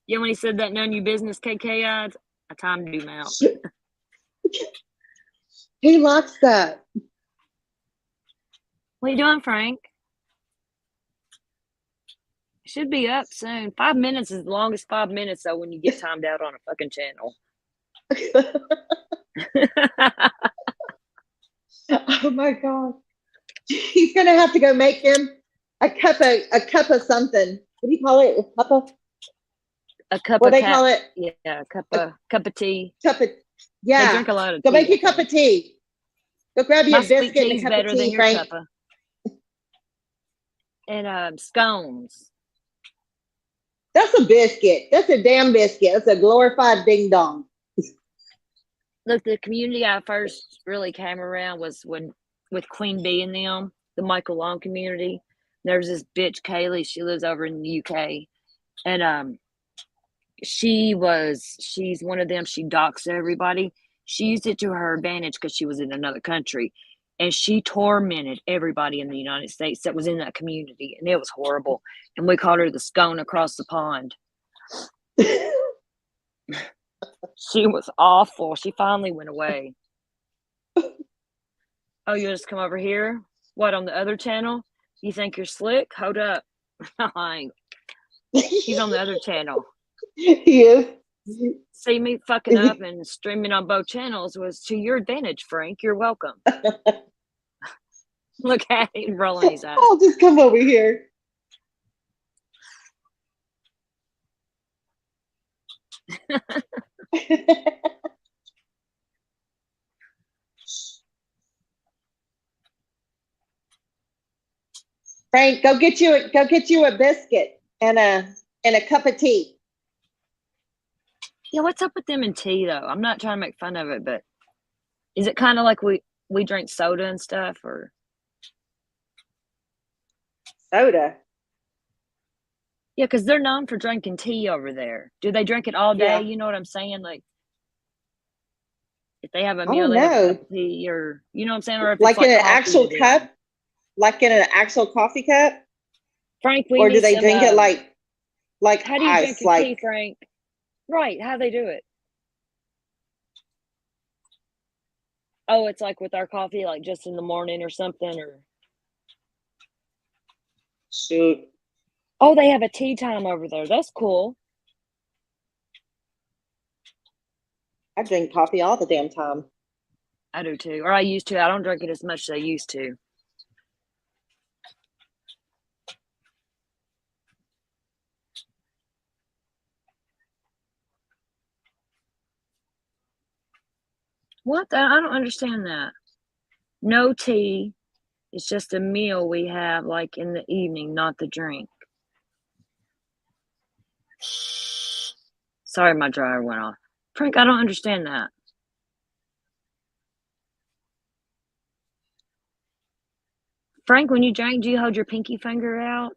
Yeah, when he said that none of your business, KKI, I timed him out. He likes that. What are you doing, Frank? Should be up soon. 5 minutes is the longest 5 minutes, though, when you get timed out on a fucking channel. Oh my God. He's gonna have to go make him a cup of something. What do you call it? A cup What of they call it? Yeah, a cup of tea. Cup of They yeah. drink a lot of Go tea. make you a cup of tea. Go grab you My a sweet biscuit and tea's a cup of better than tea, your Frank. cuppa. And scones. That's a biscuit. That's a damn biscuit. That's a glorified ding dong. Look, the community I first really came around was when with Queen Bee and them, the Michael Long community. There's this bitch Kaylee. She lives over in the UK, and she's one of them. She doxed everybody. She used it to her advantage because she was in another country, and she tormented everybody in the United States that was in that community, and it was horrible. And we called her the scone across the pond. She was awful. She finally went away. Oh, you just come over here? What, on the other channel? You think you're slick? Hold up. He's on the other channel. He is. See me fucking up and streaming on both channels was to your advantage, Frank. You're welcome. Look at him rolling his eyes. I'll just come over here. Frank, go get you a biscuit and a cup of tea. Yeah, what's up with them and tea though? I'm not trying to make fun of it, but is it kind of like we drink soda and stuff, or soda? Yeah, because they're known for drinking tea over there. Do they drink it all day? Yeah. You know what I'm saying? Like, if they have a I meal, don't they have a know. cup of tea, or you know what I'm saying? Or if Like it's in an coffee actual with it. cup? Like in an actual coffee cup? Frank, we Or do need they some, drink it like how do you drink ice? your Like tea, Frank? Right, how they do it? Oh, it's like with our coffee, like just in the morning or something, or shoot. oh, they have a tea time over there. That's cool. I drink coffee all the damn time. I do too, or I used to. I don't drink it as much as I used to. What? I don't understand that. No tea. It's just a meal we have like in the evening, not the drink. Sorry, my dryer went off. Frank, I don't understand that. Frank, when you drink, do you hold your pinky finger out?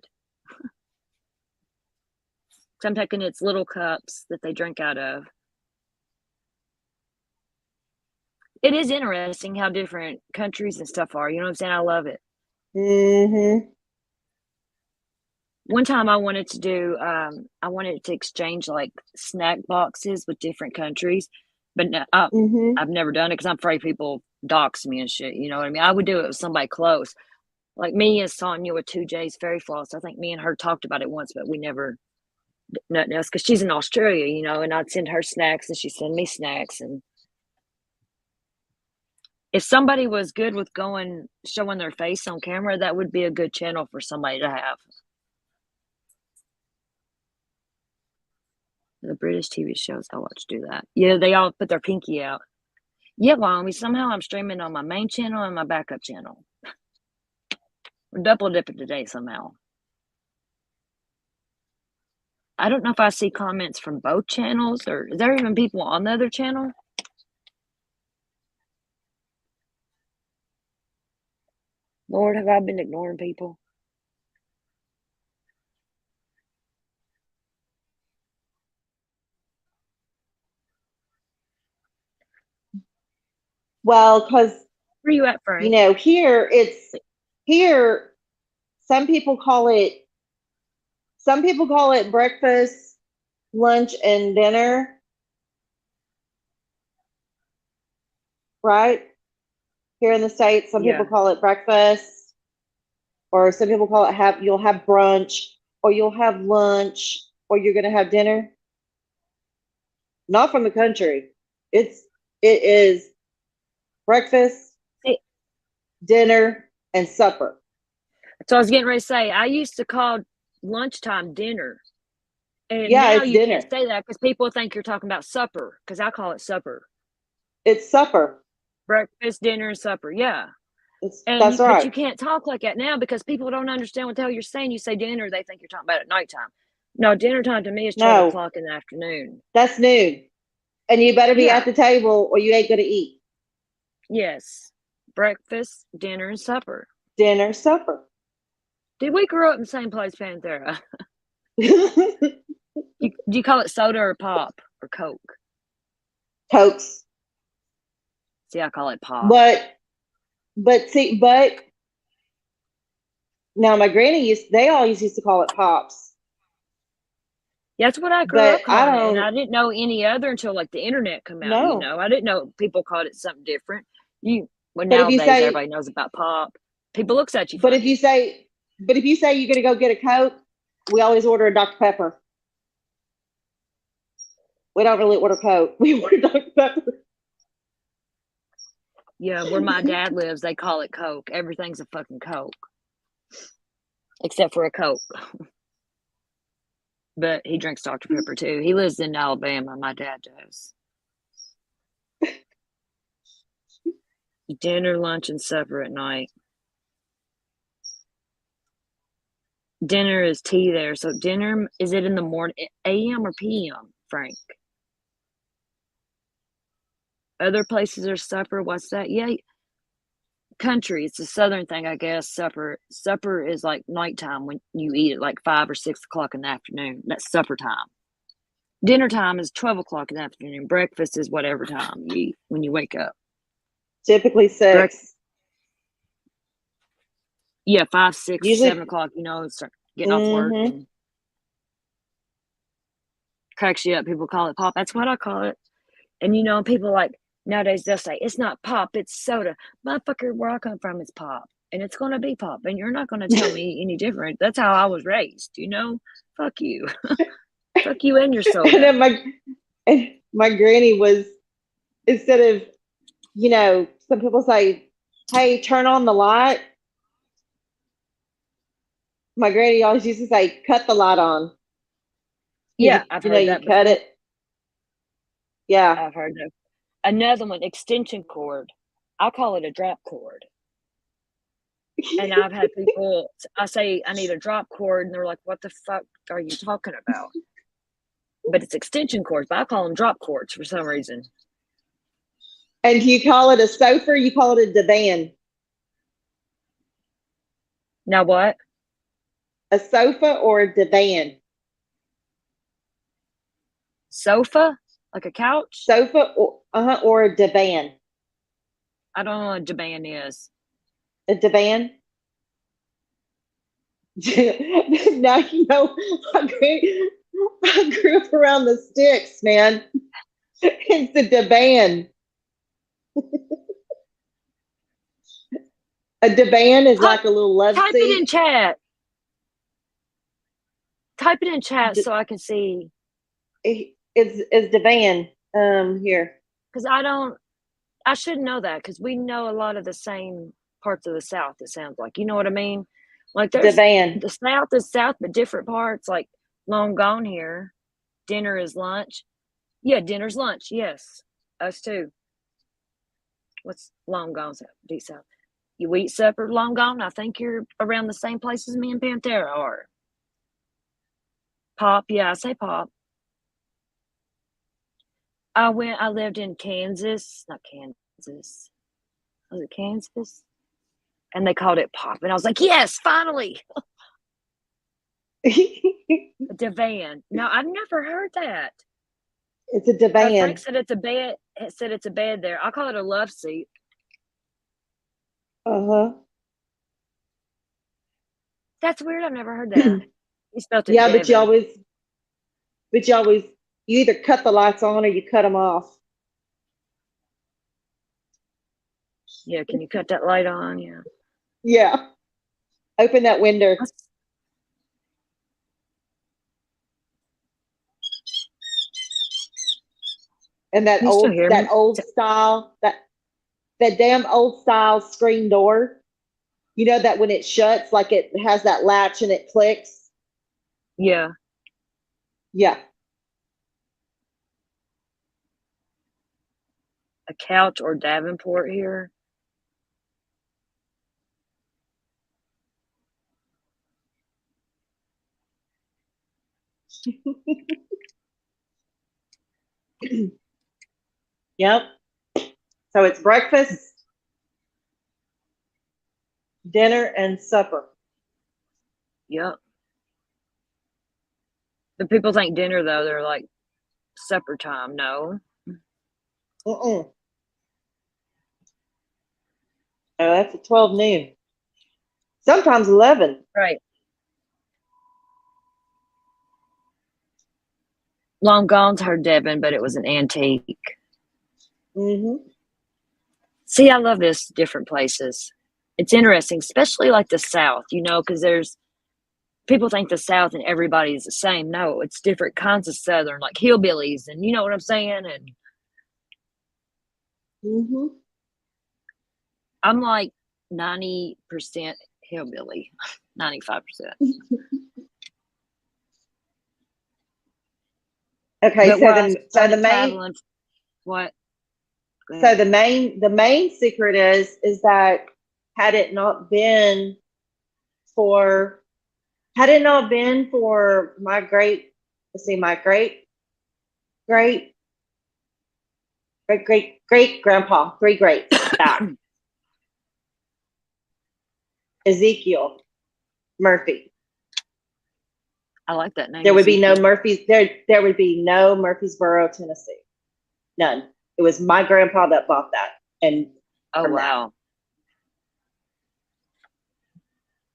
So I'm taking its little cups that they drink out of. It is interesting how different countries and stuff are. You know what I'm saying? I love it. Mm-hmm. One time I wanted to do, I wanted to exchange like snack boxes with different countries, but no, I've never done it because I'm afraid people dox me and shit. You know what I mean? I would do it with somebody close. Like me and Sonia with 2J's Fairy Floss. I think me and her talked about it once, but we never, nothing else, because she's in Australia, you know, and I'd send her snacks and she'd send me snacks. And if somebody was good with showing their face on camera, that would be a good channel for somebody to have. The British TV shows I watch do that. Yeah, they all put their pinky out. Yeah, well, I mean, somehow I'm streaming on my main channel and my backup channel. We're double dipping today somehow. I don't know if I see comments from both channels, or is there even people on the other channel? Lord, have I been ignoring people? Well, because where you at, Frank? You know, here. Some people call it breakfast, lunch, and dinner. Right? Here in the States, some people call it breakfast, or some people call it you'll have brunch, or you'll have lunch, or you're gonna have dinner. Not from the country. It is breakfast, dinner, and supper. So I was getting ready to say, I used to call lunchtime dinner. And Yeah, now it's you dinner. can't say that because people think you're talking about supper, because I call it supper. It's supper. breakfast, dinner, and supper. Yeah. And That's but you right. can't talk like that now because people don't understand what the hell you're saying. You say dinner, they think you're talking about at nighttime. No, dinner time to me is 12 No, o'clock in the afternoon. that's noon. And you better be Yeah. at the table or you ain't going to eat. Yes. Breakfast, dinner, and supper. Dinner, supper. Did we grow up in the same place, Panthera? Do you call it soda or pop or Coke? Cokes. See, I call it pop. But now my granny they always used to call it pops. That's what I grew But up I calling it, and don't I didn't know any other until like the internet come out. know. I didn't know people called it something different. Well, But if you nowadays say, everybody knows about pop. People looks at you but if funny. you say you're going to go get a Coke, we always order a Dr. Pepper. We don't really order Coke. We order Dr. Pepper. Yeah, where my dad lives, they call it Coke. Everything's a fucking Coke, except for a Coke. But he drinks Dr. Pepper too. He lives in Alabama. My dad does. Dinner, lunch, and supper at night. Dinner is tea there. So dinner, is it in the morning, AM or PM, Frank? Other places are supper. What's that? Yeah, country. It's a southern thing, I guess. Supper is like nighttime when you eat at like 5 or 6 o'clock in the afternoon. That's supper time. Dinner time is 12 o'clock in the afternoon. Breakfast is whatever time you eat when you wake up. Typically 6. Yeah, 5, 6, Usually 7 o'clock. Start getting off work and cracks you up. People call it pop. That's what I call it. And people like nowadays they'll say it's not pop, it's soda. Motherfucker, where I come from, it's pop, and it's gonna be pop, and you're not gonna tell me any different. That's how I was raised. Fuck you, fuck you and your soda. And then my granny was, instead of, some people say, "Hey, turn on the light." My granny always used to say, "Cut the light on." Yeah, I've heard that before. Cut it. Yeah, I've heard that. Another one, extension cord. I call it a drop cord. And I've had people, I say, I need a drop cord, and they're like, what the fuck are you talking about? But it's extension cords, but I call them drop cords for some reason. And do you call it a sofa or you call it a divan? Now what? A sofa or a divan? Sofa? Like a couch? Sofa or a divan? I don't know what a divan is. A divan? Now I grew up around the sticks, man. It's a divan. A divan is like a little love Type seat. it in chat. Type it in chat so I can see. It's divan here. Because I should know that because we know a lot of the same parts of the South, it sounds like. You know what I mean? Like there's Divan. The South is South, but different parts, like long gone here. Dinner is lunch. Yeah, dinner's lunch. Yes. Us too. What's long gone deep South? You eat supper, long gone. I think you're around the same place as me and Panthera are. Pop, yeah, I say pop. I lived in Kansas, not Kansas. Was it Kansas? And they called it pop. And I was like, yes, finally. A divan. No, I've never heard that. It's a divan. Frank said it's a bed. It said it's a bed there. I call it a love seat. Uh-huh. That's weird. I've never heard that. You spelled it Yeah, Devin. but you always, you either cut the lights on or you cut them off. Yeah, can you cut that light on? Yeah. Yeah. Open that window. And that old style, that damn old style screen door, you know, that when it shuts, like it has that latch and it clicks. Yeah. Yeah. a couch or Davenport here. Yep. So it's breakfast, dinner, and supper. Yep. But people think dinner, though, they're like supper time. No. Oh, that's at 12 noon. Sometimes 11. Right. Long Gone's her Devon, but it was an antique. Mm-hmm. See, I love this different places. It's interesting, especially like the South, you know, because there's people think the South and everybody's the same. No, it's different kinds of Southern, like hillbillies, and you know what I'm saying? And Mm-hmm. I'm like 90% hillbilly, 95%. Okay, But so where I the started main traveling, what? Go so ahead. the main secret is that had it not been for my great great grandpa, three greats back, Ezekiel Murphy. I like that name. There would be no Ezekiel. there would be no Murfreesboro, Tennessee. None. It was my grandpa that bought that. And Oh, wow.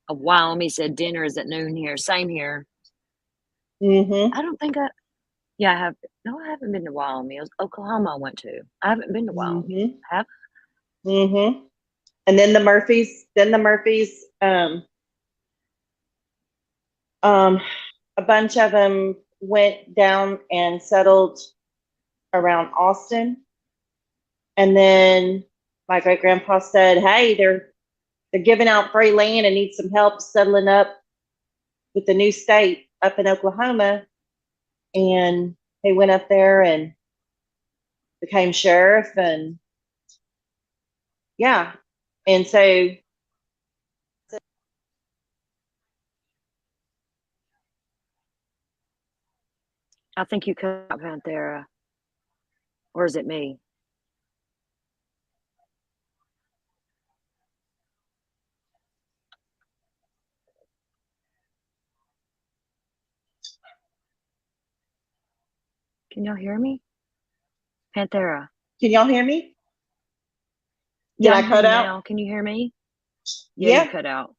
Oh, wow. He said dinner is at noon here. Same here. Mm-hmm. I don't think yeah, I have. No, I haven't been to Wyoming. It was Oklahoma I went to. I haven't been to Wyoming. Have? Mm-hmm. And then the Murphys, a bunch of them went down and settled around Austin. And then my great grandpa said, hey, they're giving out free land and need some help settling up with the new state up in Oklahoma. And he went up there and became sheriff, and yeah. And so I think you cut out Panthera. Or is it me? Can y'all hear me? Panthera. can y'all hear me? Yeah, Did I I'm cut hearing out? now. Can you hear me? Yeah, Yeah. you cut out.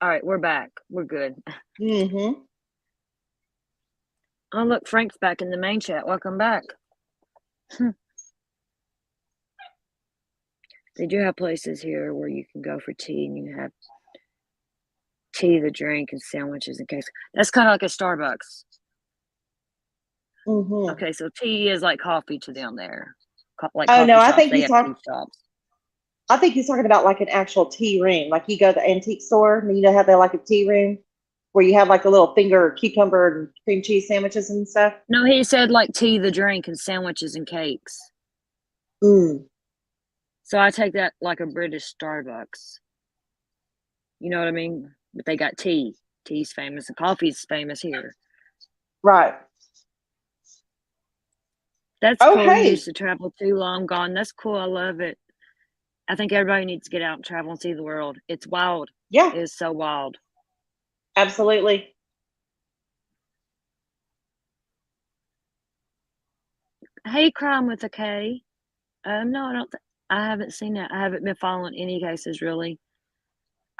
All right, we're back. We're good. Mm-hmm. Oh, look, Frank's back in the main chat. Welcome back. They do have places here where you can go for tea and you can have tea, the drink, and sandwiches and cakes. That's kind of like a Starbucks. Mm-hmm. Okay, so tea is like coffee to them there. Like Oh coffee no, I shops, think they he's have tea talking. shops. I think he's talking about like an actual tea room. Like you go to the antique store and you know how they like a tea room where you have like a little finger cucumber and cream cheese sandwiches and stuff. No, he said like tea, the drink, and sandwiches and cakes. Mm. So I take that like a British Starbucks. You know what I mean? But they got tea. Tea's famous and coffee's famous here. Right. That's Oh, cool. You hey. used to travel too long gone. That's cool. I love it. I think everybody needs to get out and travel and see the world. It's wild. Yeah. It is so wild. Absolutely. Hey, Crime with a K. No, I haven't seen that. I haven't been following any cases really.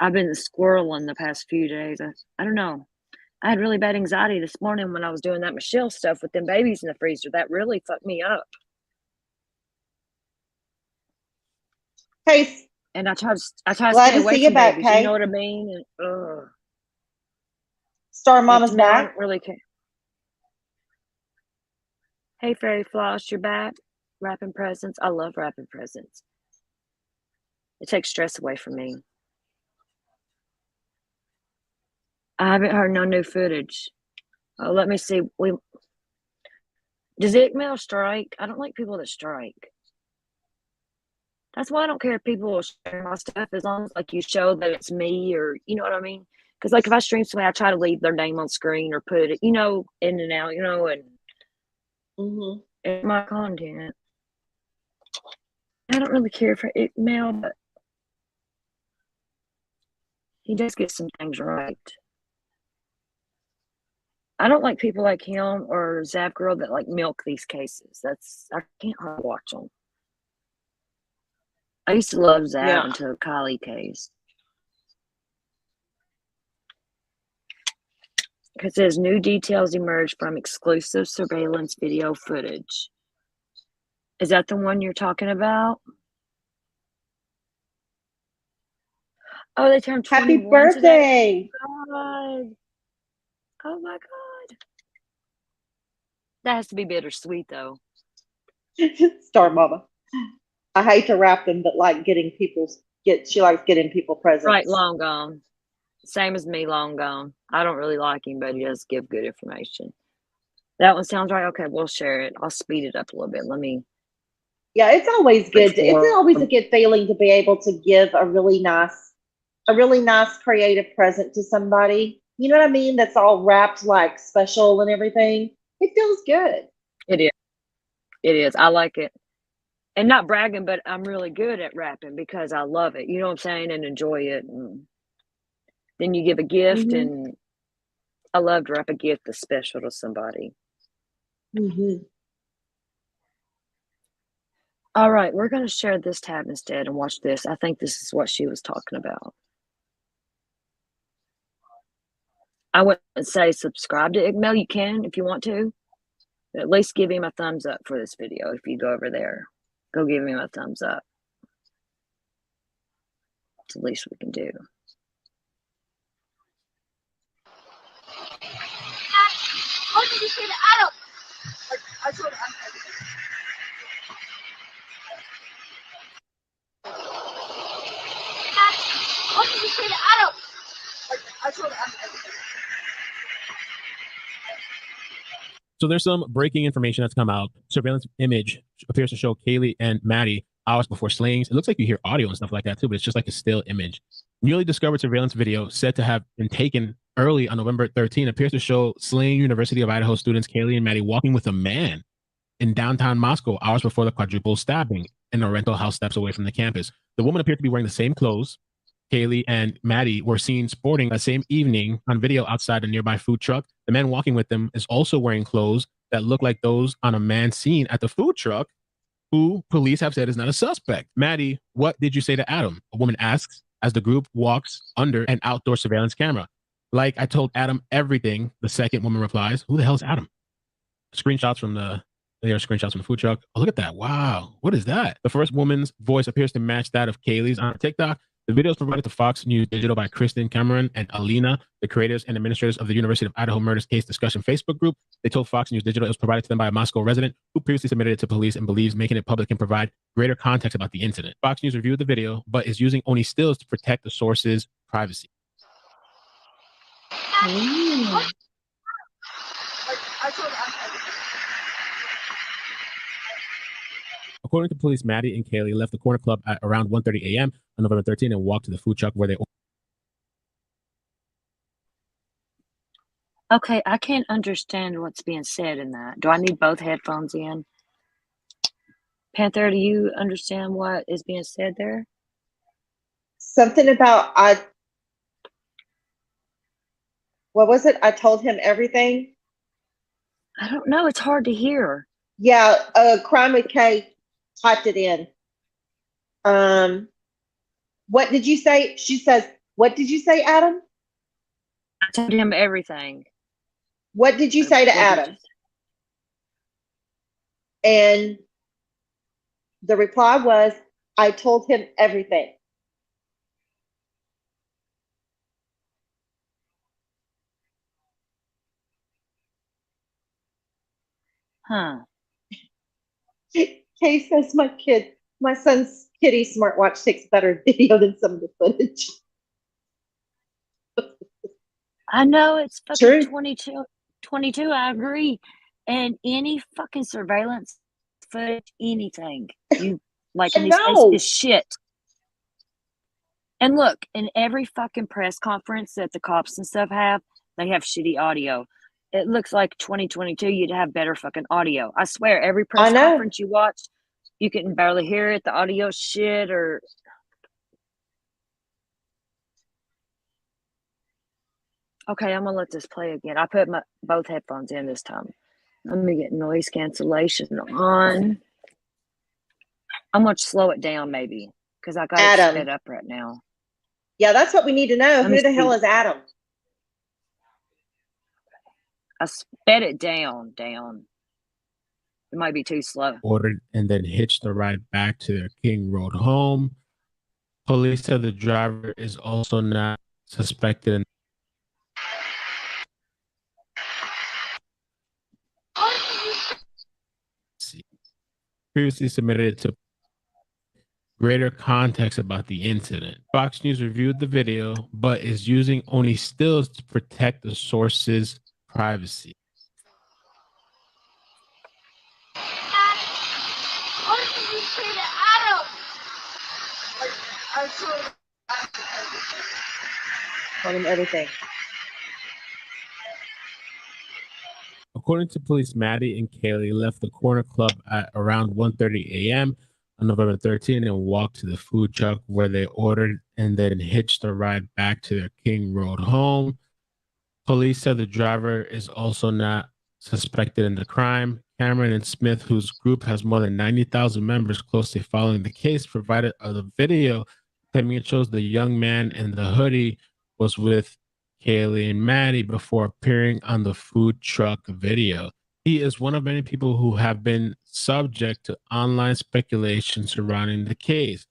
I've been squirreling the past few days. I don't know. I had really bad anxiety this morning when I was doing that Michelle stuff with them babies in the freezer. That really fucked me up. Hey, And I try to glad stay to away see you from back, babies. You Kay. know what I mean? And Star yeah, Mama's to me, I back. don't really care. Hey, Fairy Floss, you're back. Wrapping presents. I love wrapping presents. It takes stress away from me. I haven't heard no new footage. Oh, let me see. Does ICML strike? I don't like people that strike. That's why I don't care if people will share my stuff as long as like you show that it's me, or you know what I mean? Because like if I stream somebody, I try to leave their name on screen or put it, in and out, and in my content. I don't really care for ICML, but he does get some things right. I don't like people like him or Zap Girl that like milk these cases. I can't hardly watch them. I used to love Zap Yeah. until Kylie case. Because it says new details emerged from exclusive surveillance video footage. Is that the one you're talking about? Oh, they turned 21 Happy today. birthday. God. Oh my God. That has to be bittersweet though. Star Mama. I hate to wrap them, but like she likes getting people presents. Right, long gone. Same as me, long gone. I don't really like him, but he does give good information. That one sounds right. Okay, we'll share it. I'll speed it up a little bit. Yeah, it's always good. It's always a good feeling to be able to give a really nice creative present to somebody. You know what I mean? That's all wrapped like special and everything. It feels good. It is. It is. I like it. And not bragging, but I'm really good at rapping because I love it. You know what I'm saying? And enjoy it. And then you give a gift, and I love to wrap a gift that's special to somebody. All right, we're going to share this tab instead and watch this. I think this is what she was talking about. I wouldn't say subscribe to ICML. You can if you want to. But at least give him a thumbs up for this video. If you go over there, go give him a thumbs up. It's the least we can do. What did you say to Adam? I told him everything. What did you say to Adam? I told him everything. So there's some breaking information that's come out. Surveillance image appears to show Kaylee and Maddie hours before slayings. It looks like you hear audio and stuff like that too, but it's just like a still image. Newly discovered surveillance video said to have been taken early on November 13 appears to show slaying University of Idaho students Kaylee and Maddie walking with a man in downtown Moscow hours before the quadruple stabbing in a rental house steps away from the campus. The woman appeared to be wearing the same clothes Kaylee and Maddie were seen sporting that same evening on video outside a nearby food truck. The man walking with them is also wearing clothes that look like those on a man seen at the food truck, who police have said is not a suspect. Maddie, what did you say to Adam? A woman asks as the group walks under an outdoor surveillance camera. Like, I told Adam everything, the second woman replies. Who the hell is Adam? Screenshots from the food truck. Oh, look at that. Wow. What is that? The first woman's voice appears to match that of Kaylee's on TikTok. The video is provided to Fox News Digital by Kristen Cameron and Alina, the creators and administrators of the University of Idaho Murders Case Discussion Facebook group. They told Fox News Digital it was provided to them by a Moscow resident who previously submitted it to police and believes making it public can provide greater context about the incident. Fox News reviewed the video, but is using only stills to protect the source's privacy. According to police, Maddie and Kaylee left the Corner Club at around 1:30 a.m. on November 13 and walked to the food truck where they... Okay, I can't understand what's being said in that. Do I need both headphones in? Panther, do you understand what is being said there? Something about what was it? I told him everything. I don't know. It's hard to hear. Yeah, Crime with K typed it in. What did you say? She says, what did you say, Adam? I told him everything. What did you say to Adam? And the reply was, I told him everything. Huh. Kay says my son's Kitty smartwatch takes better video than some of the footage. I know it's fucking 22. I agree. And any fucking surveillance footage, anything you like in I these cases know. is shit. And look, in every fucking press conference that the cops and stuff have, they have shitty audio. It looks like 2022, you'd have better fucking audio. I swear, every press know. conference you watch, you can barely hear it. The audio shit or. Okay, I'm gonna let this play again. I put both headphones in this time. Let me get noise cancellation on. I'm gonna slow it down maybe because I got it Adam. sped up right now. Yeah, that's what we need to know. Let me Who the hell see. is Adam? I sped it down. It might be too slow. Ordered and then hitched the ride back to their King Road home. Police said the driver is also not suspected in previously submitted it to greater context about the incident. Fox News reviewed the video, but is using only stills to protect the source's privacy. Told him everything. According to police, Maddie and Kaylee left the Corner Club at around 1:30 a.m. on November 13 and walked to the food truck where they ordered and then hitched a ride back to their King Road home. Police said the driver is also not suspected in the crime. Cameron and Smith, whose group has more than 90,000 members closely following the case, provided a video claiming it shows the young man in the hoodie was with Kaylee and Maddie before appearing on the food truck video. He is one of many people who have been subject to online speculation surrounding the case,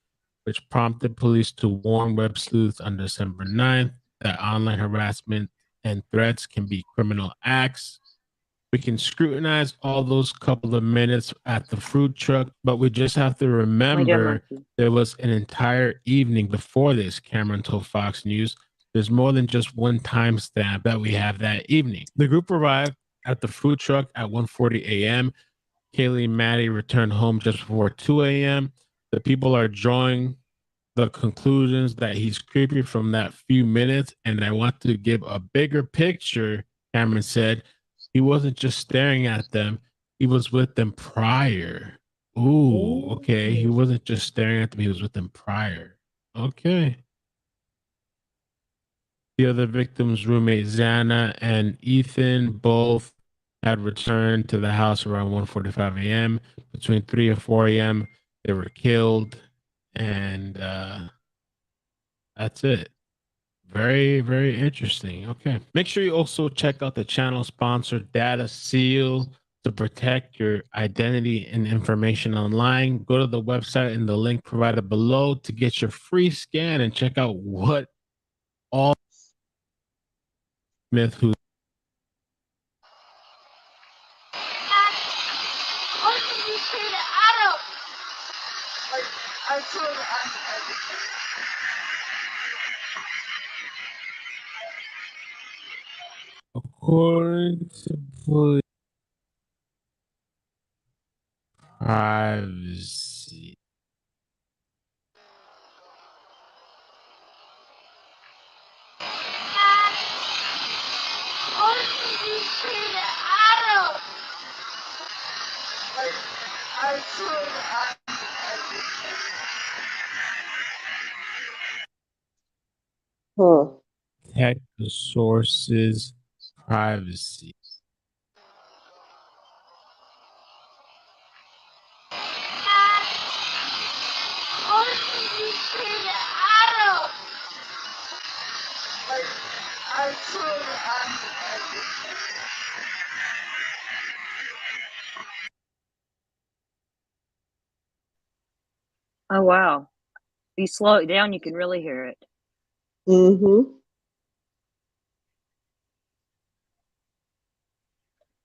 which prompted police to warn web sleuths on December 9th that online harassment and threats can be criminal acts. We can scrutinize all those couple of minutes at the food truck, but we just have to remember there was an entire evening before this, Cameron told Fox News. There's more than just one timestamp that we have that evening. The group arrived at the food truck at 1:40 a.m. Kaylee and Maddie returned home just before 2 a.m. The people are drawing the conclusions that he's creepy from that few minutes, and I want to give a bigger picture, Cameron said. He wasn't just staring at them, he was with them prior. Ooh, okay. He wasn't just staring at them, he was with them prior. Okay. The other victims' roommate, Xana and Ethan, both had returned to the house around 1:45 a.m. Between 3 and 4 a.m., they were killed. And that's it. Very, very interesting. Okay. Make sure you also check out the channel sponsor, Data Seal, to protect your identity and information online. Go to the website in the link provided below to get your free scan and check out what all Smith, who according to police, privacy. Protect the source's privacy. Oh wow. If you slow it down, you can really hear it. Mm-hmm.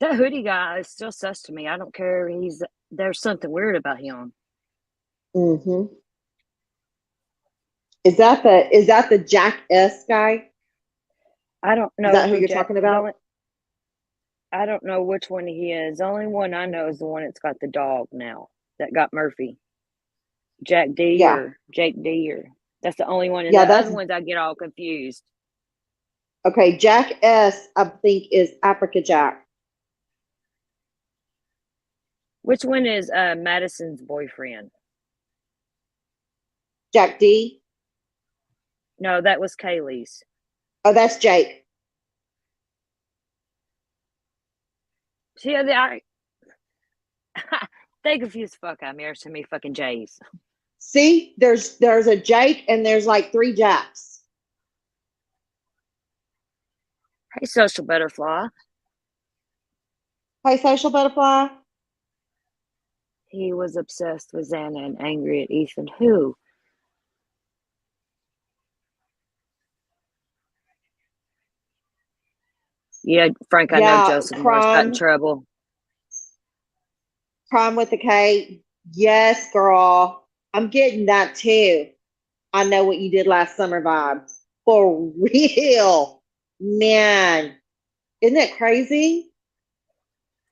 That hoodie guy is still sus to me. I don't care. There's something weird about him. Mm-hmm. Is that the Jack S guy? I don't know. Is that who you're talking about? I don't know which one he is. The only one I know is the one that's got the dog now that got Murphy. Jack D Yeah. or Jake D or that's the only one. And Yeah, the that's other ones I get all confused. okay. Jack S, I think, is Africa Jack. Which one is Madison's boyfriend? Jack D. No, that was Kaylee's. Oh, that's Jake. See, they confuse the fuck out of me. There's too many fucking J's. See, there's a Jake and there's like 3 Jacks. Hey, social butterfly. Hey, social butterfly. He was obsessed with Xana and angry at Ethan. Who? Yeah, Frank, I know Yeah, Joseph Moore's got in crime. trouble. Crime with the K. Yes, girl. I'm getting that too. I know what you did last summer vibe. For real. Man. Isn't that crazy?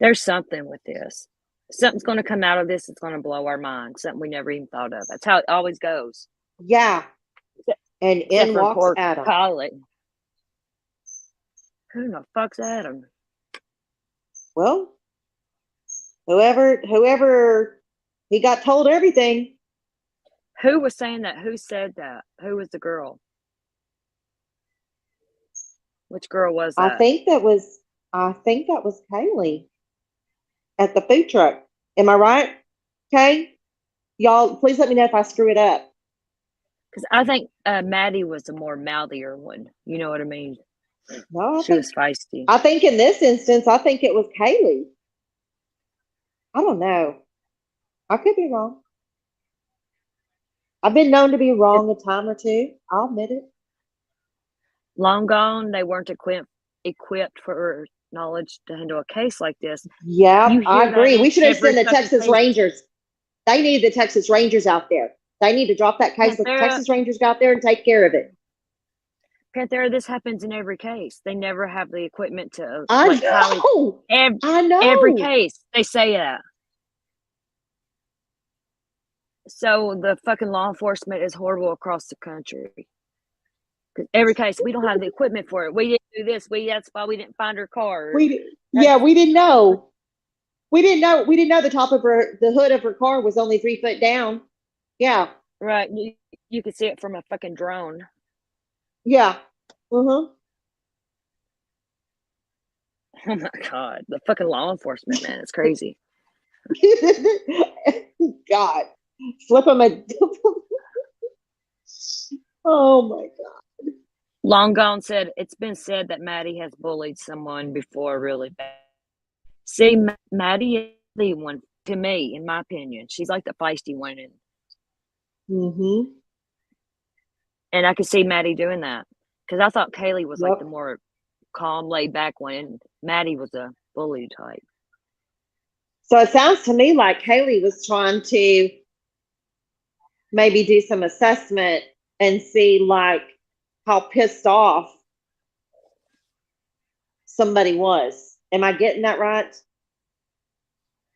There's something with this. Something's going to come out of this that's going to blow our mind. Something we never even thought of. That's how it always goes. Yeah. And Except in for walks poor Adam. Collie. Who the fuck's Adam? Well, whoever he got told everything. Who was saying that? Who said that? Who was the girl? Which girl was that? I think that was Kaylee at the food truck. Am I right? Okay. Y'all, please let me know if I screw it up. Because I think Maddie was the more mouthier one. You know what I mean? No, She was feisty. I think in this instance, I think it was Kaylee. I don't know. I could be wrong. I've been known to be wrong a time or two. I'll admit it. Long gone, they weren't equipped for knowledge to handle a case like this. Yeah, You hear I that agree. in We should have every sent the fucking Texas case. Rangers. They need the Texas Rangers out there. They need to drop that case. Let the Panthera- Texas Rangers go out there and take care of it. Panthera, this happens in every case. They never have the equipment to. I like Kylie, know. I know. Every case, they say that. So the fucking law enforcement is horrible across the country. 'Cause every case, we don't have the equipment for it. We didn't do this. That's why we didn't find her car. We didn't know. We didn't know. We didn't know the top of the hood of her car was only 3 foot down. Yeah. Right. You could see it from a fucking drone. Yeah. Uh-huh. Oh my God. The fucking law enforcement, man. It's crazy. God. Flip them a. Oh my God. Long Gone said, it's been said that Maddie has bullied someone before really bad. See, Maddie is the one, to me, in my opinion. She's like the feisty one. Mm-hmm. And I could see Maddie doing that. Because I thought Kaylee was like Yep. the more calm, laid back one. And Maddie was a bully type. So it sounds to me like Kaylee was trying to maybe do some assessment and see like how pissed off somebody was. Am I getting that right?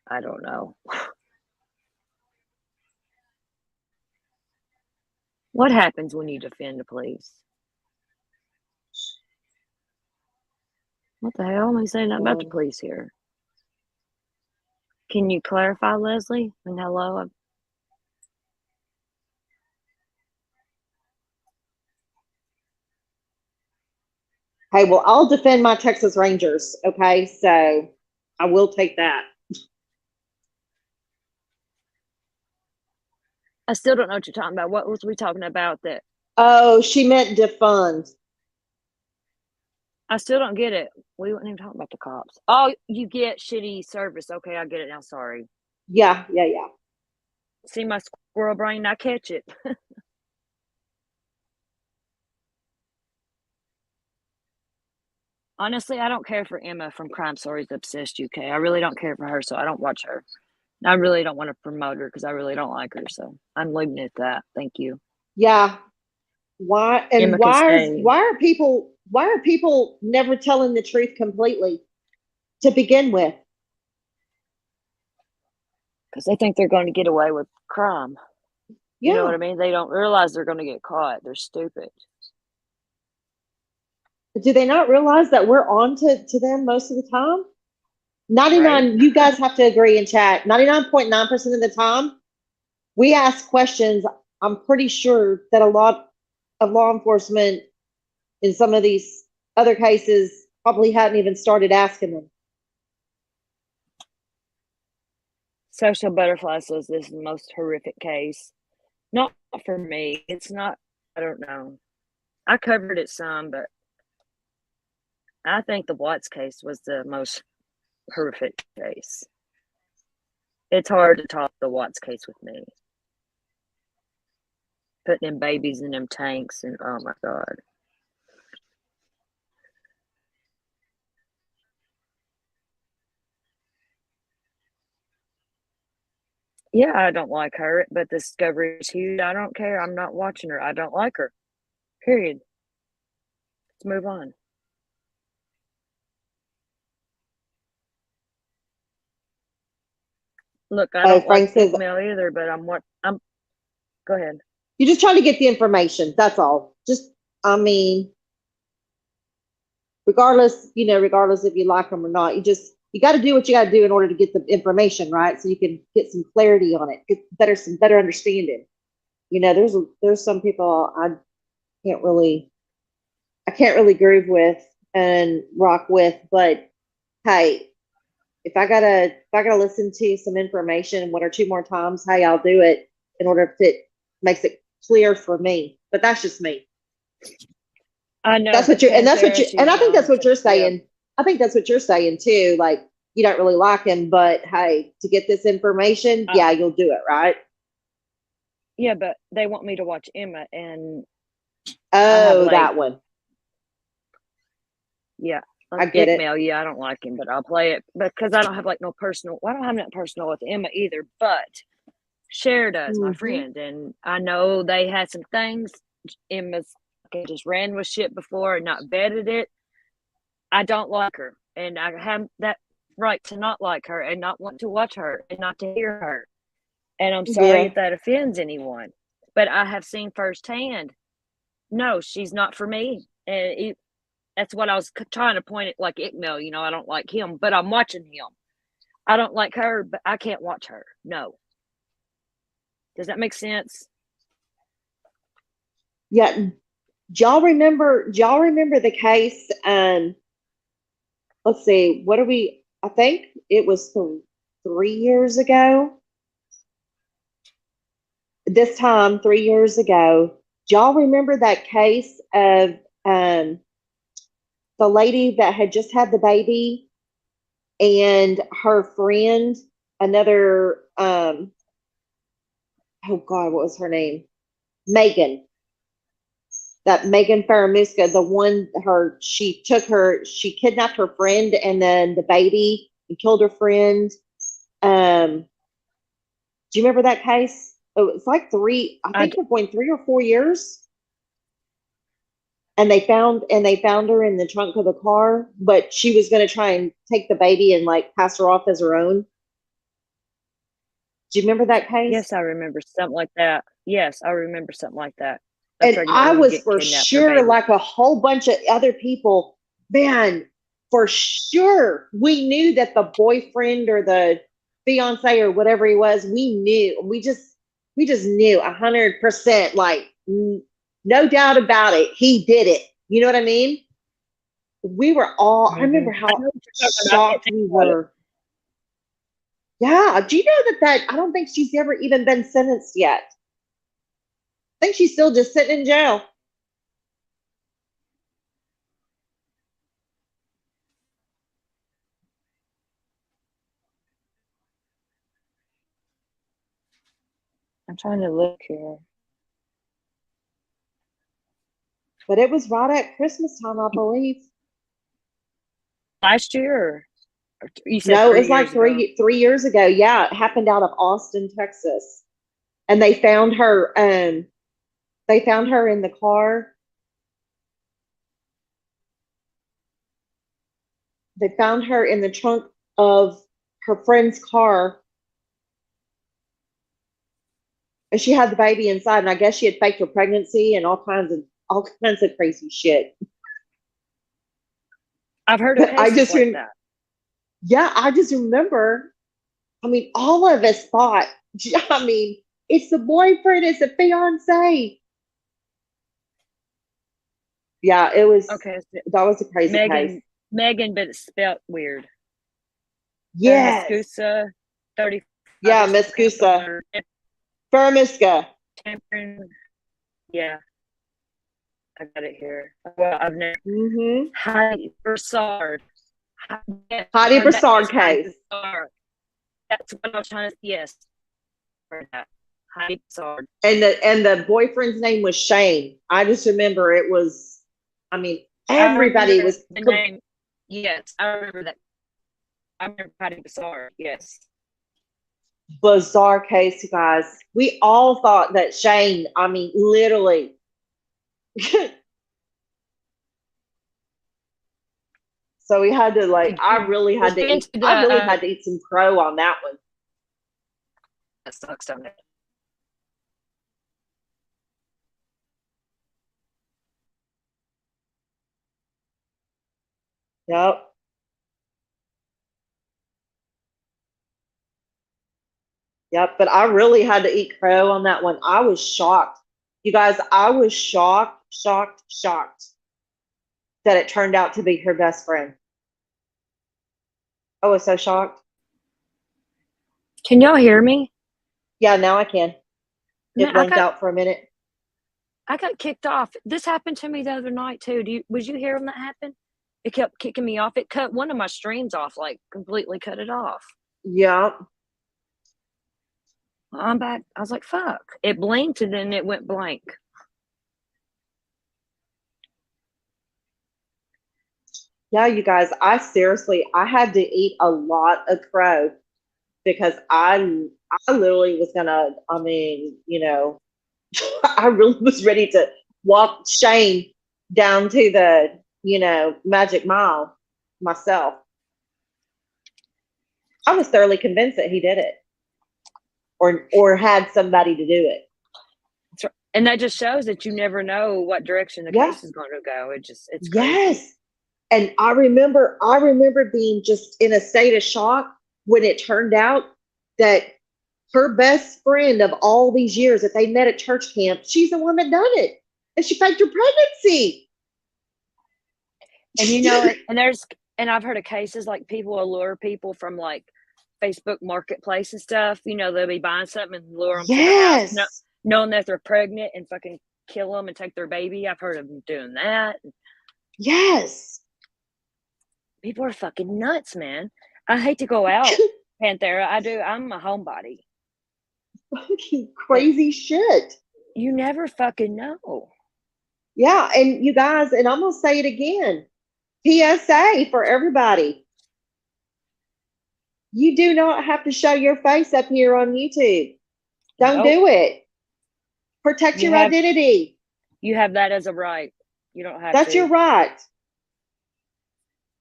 I don't know. What happens when you defend the police? What the hell? Am I saying nothing about the police here? Can you clarify, Leslie? And hello? Hey, well, I'll defend my Texas Rangers. Okay, so I will take that. I still don't know what you're talking about. What was we talking about that? Oh, she meant defund. I still don't get it. We weren't even talking about the cops. Oh, you get shitty service. Okay, I get it now. Sorry. Yeah. See my squirrel brain? I catch it. Honestly, I don't care for Emma from Crime Stories Obsessed UK. I really don't care for her, so I don't watch her. I really don't want to promote her because I really don't like her. So I'm leaving it at that. Thank you. Yeah. Why and Emma why can stay. are people never telling the truth completely? to begin with. Because they think they're going to get away with crime. You know Yeah. what I mean? They don't realize they're going to get caught. They're stupid. Do they not realize that we're on to them most of the time? 99, you guys have to agree in chat. 99.9% of the time, we ask questions. I'm pretty sure that a lot of law enforcement in some of these other cases probably hadn't even started asking them. Social Butterfly says this is the most horrific case. Not for me. It's not, I don't know. I covered it some, but I think the Watts case was the most horrific case. It's hard to top the Watts case with me. Putting them babies in them tanks and oh my God. Yeah, I don't like her, but the discovery is huge. I don't care. I'm not watching her. I don't like her. Period. Let's move on. Look, I don't like Frank says, Mail either, but I'm go ahead. you're just trying to get the information. That's all. Just, I mean, regardless if you like them or not, you got to do what you got to do in order to get the information, right? So you can get some clarity on it, get some better understanding. There's some people I can't really groove with and rock with, but hey, if I gotta listen to some information one or two more times, hey, I'll do it in order if it makes it clear for me. But that's just me. I know. And I think that's what you're saying. I think that's what you're saying too. Like, you don't really like him, but hey, to get this information, yeah, you'll do it, right? Yeah, but they want me to watch Emma and that one. Yeah. I get it. Mail, yeah, I don't like him, but I'll play it because I don't have I don't have that personal with Emma either, but Cher does, my friend, and I know they had some things. Emma's just ran with shit before and not vetted it. I don't like her, and I have that right to not like her and not want to watch her and not to hear her. And I'm sorry if that offends anyone, but I have seen firsthand. No, she's not for me, and that's what I was trying to point at, like Ickmel. I don't like him, but I'm watching him. I don't like her, but I can't watch her. No. Does that make sense? Yeah. Do y'all remember the case? Let's see. I think it was 3 years ago. This time, 3 years ago. Do y'all remember that case of the lady that had just had the baby and her friend, another, oh God, what was her name? Megan. That Megan Faramuska, the one, she kidnapped her friend and then the baby and killed her friend. Do you remember that case? Oh, it's like I think we're going 3 or 4 years. And they found her in the trunk of the car, but she was going to try and take the baby and like pass her off as her own. Do you remember that case? Yes, I remember something like that. Yes, I remember something like that. And I was for sure, like a whole bunch of other people, man, for sure, we knew that the boyfriend or the fiance or whatever he was, we knew. We just knew 100%, like, no doubt about it. He did it. You know what I mean? We were all, I remember how shocked we were. Yeah. Do you know that I don't think she's ever even been sentenced yet. I think she's still just sitting in jail. I'm trying to look here. But it was right at Christmas time, I believe. Last year? You said no, it was like 3 years ago. Yeah, it happened out of Austin, Texas. And they found her in the car. They found her in the trunk of her friend's car. And she had the baby inside, and I guess she had faked her pregnancy and all kinds of crazy shit. I've heard of cases like that. Yeah, I just remember. I mean, all of us thought. I mean, it's the boyfriend, it's the fiance. Yeah, it was. Okay, so That was a crazy case. Megan, but it's spelled weird. Yes. Muscusa, 30. Yeah, Muscusa. Firmiska. Yeah. I got it here. Well, I've never. Heidi Broussard. Heidi Broussard case. That's what I was trying to. Yes. For that. Heidi Broussard. And the boyfriend's name was Shane. I just remember it was. I mean, everybody was. The name. Yes, I remember that. I remember Heidi Broussard. Yes. Bizarre case, you guys. We all thought that Shane. I mean, literally. So we had to I really had to eat some crow on that one. That sucks, doesn't it? Yep. Yep, but I really had to eat crow on that one. I was shocked. You guys, I was shocked that it turned out to be her best friend. I was so shocked. Can y'all hear me? Yeah, now I can. It blinked out for a minute. I got kicked off. This happened to me the other night too. Was you here when that happened? It kept kicking me off. It cut one of my streams off, like completely cut it off. Yeah. I'm back. I was like, fuck. It blinked and then it went blank. Yeah, you guys, I had to eat a lot of crow because I literally was gonna, I mean, I really was ready to walk Shane down to the, Magic Mile myself. I was thoroughly convinced that he did it or had somebody to do it. And that just shows that you never know what direction the case is going to go. It's crazy. Yes. And I remember being just in a state of shock when it turned out that her best friend of all these years that they met at church camp, she's the one that done it. And she faked her pregnancy. And and I've heard of cases like people allure people from like Facebook Marketplace and stuff. They'll be buying something and lure them to the house, knowing that they're pregnant and fucking kill them and take their baby. I've heard of them doing that. Yes. People are fucking nuts, man. I hate to go out, Panthera. I do. I'm a homebody. Fucking crazy shit. You never fucking know. Yeah, and you guys, and I'm gonna say it again. PSA for everybody. You do not have to show your face up here on YouTube. Don't do it. Protect your identity. You have that as a right. You don't have That's to. your right.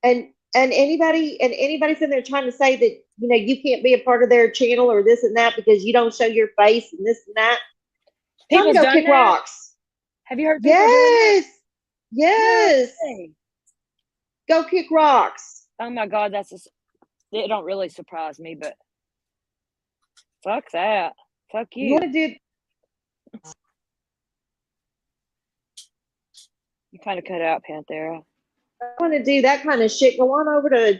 And anybody sitting there trying to say that you can't be a part of their channel or this and that because you don't show your face and this and that. People go kick rocks. Have you heard people doing that? Yes. No. Go kick rocks. Oh my God, it don't really surprise me, but fuck that. Fuck you. You want to do? You kind of cut out, Panthera. I want to do that kind of shit. Go on over to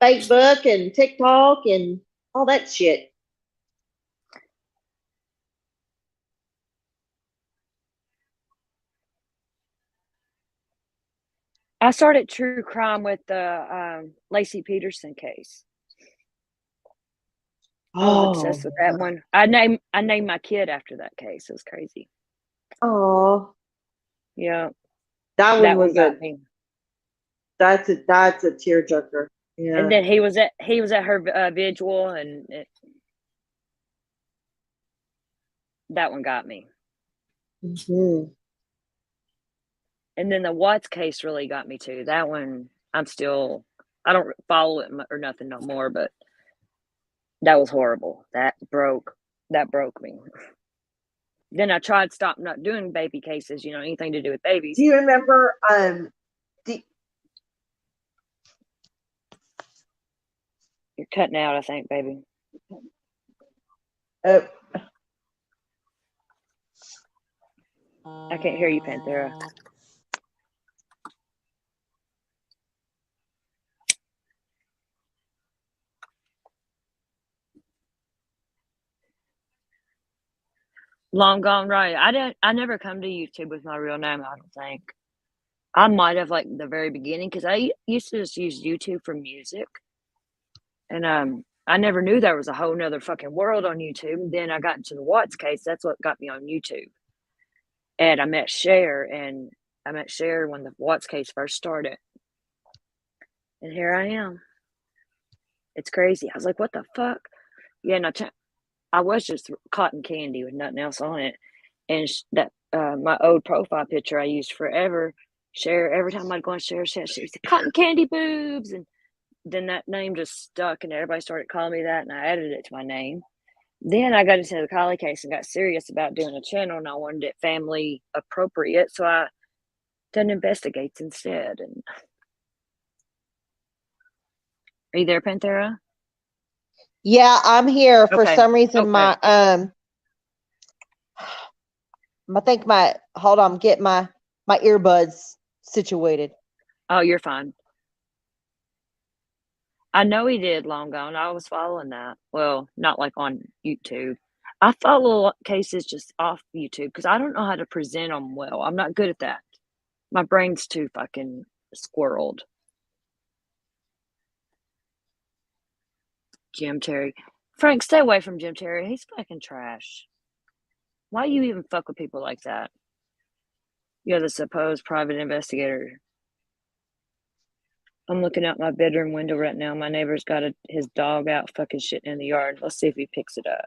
Facebook and TikTok and all that shit. I started true crime with the Lacey Peterson case. I was obsessed with that one. I named my kid after that case. It was crazy. Oh, yeah. That one was got me. That's a tearjerker. Yeah. And then he was at her vigil, and that one got me. Mm-hmm. And then the Watts case really got me too. That one I don't follow it or nothing no more, but that was horrible. That broke me. Then I tried to stop not doing baby cases, anything to do with babies. Do you remember, You're cutting out, I think, baby. I can't hear you, Panthera. Long Gone Right. I never come to YouTube with my real name, I don't think. I might have like the very beginning because I used to just use YouTube for music. And I never knew there was a whole nother fucking world on YouTube. And then I got into the Watts case. That's what got me on YouTube. And I met Cher when the Watts case first started. And here I am. It's crazy. I was like, what the fuck? Yeah, and I was just cotton candy with nothing else on it. And my old profile picture I used forever, Cher, every time I'd go on Cher, she was cotton candy boobs. And then that name just stuck and everybody started calling me that and I added it to my name. Then I got into the Kylie case and got serious about doing a channel and I wanted it family appropriate. So I done investigates instead. And are you there, Panthera? Yeah, I'm here. For Okay. some reason, Okay. hold on, get my earbuds situated. Oh, you're fine. I know he did Long Gone. I was following that. Well, not like on YouTube. I follow cases just off YouTube because I don't know how to present them well. I'm not good at that. My brain's too fucking squirreled. Jim Terry. Frank, stay away from Jim Terry. He's fucking trash. Why you even fuck with people like that? You're the supposed private investigator. I'm looking out my bedroom window right now. My neighbor's got his dog out fucking shitting in the yard. Let's see if he picks it up.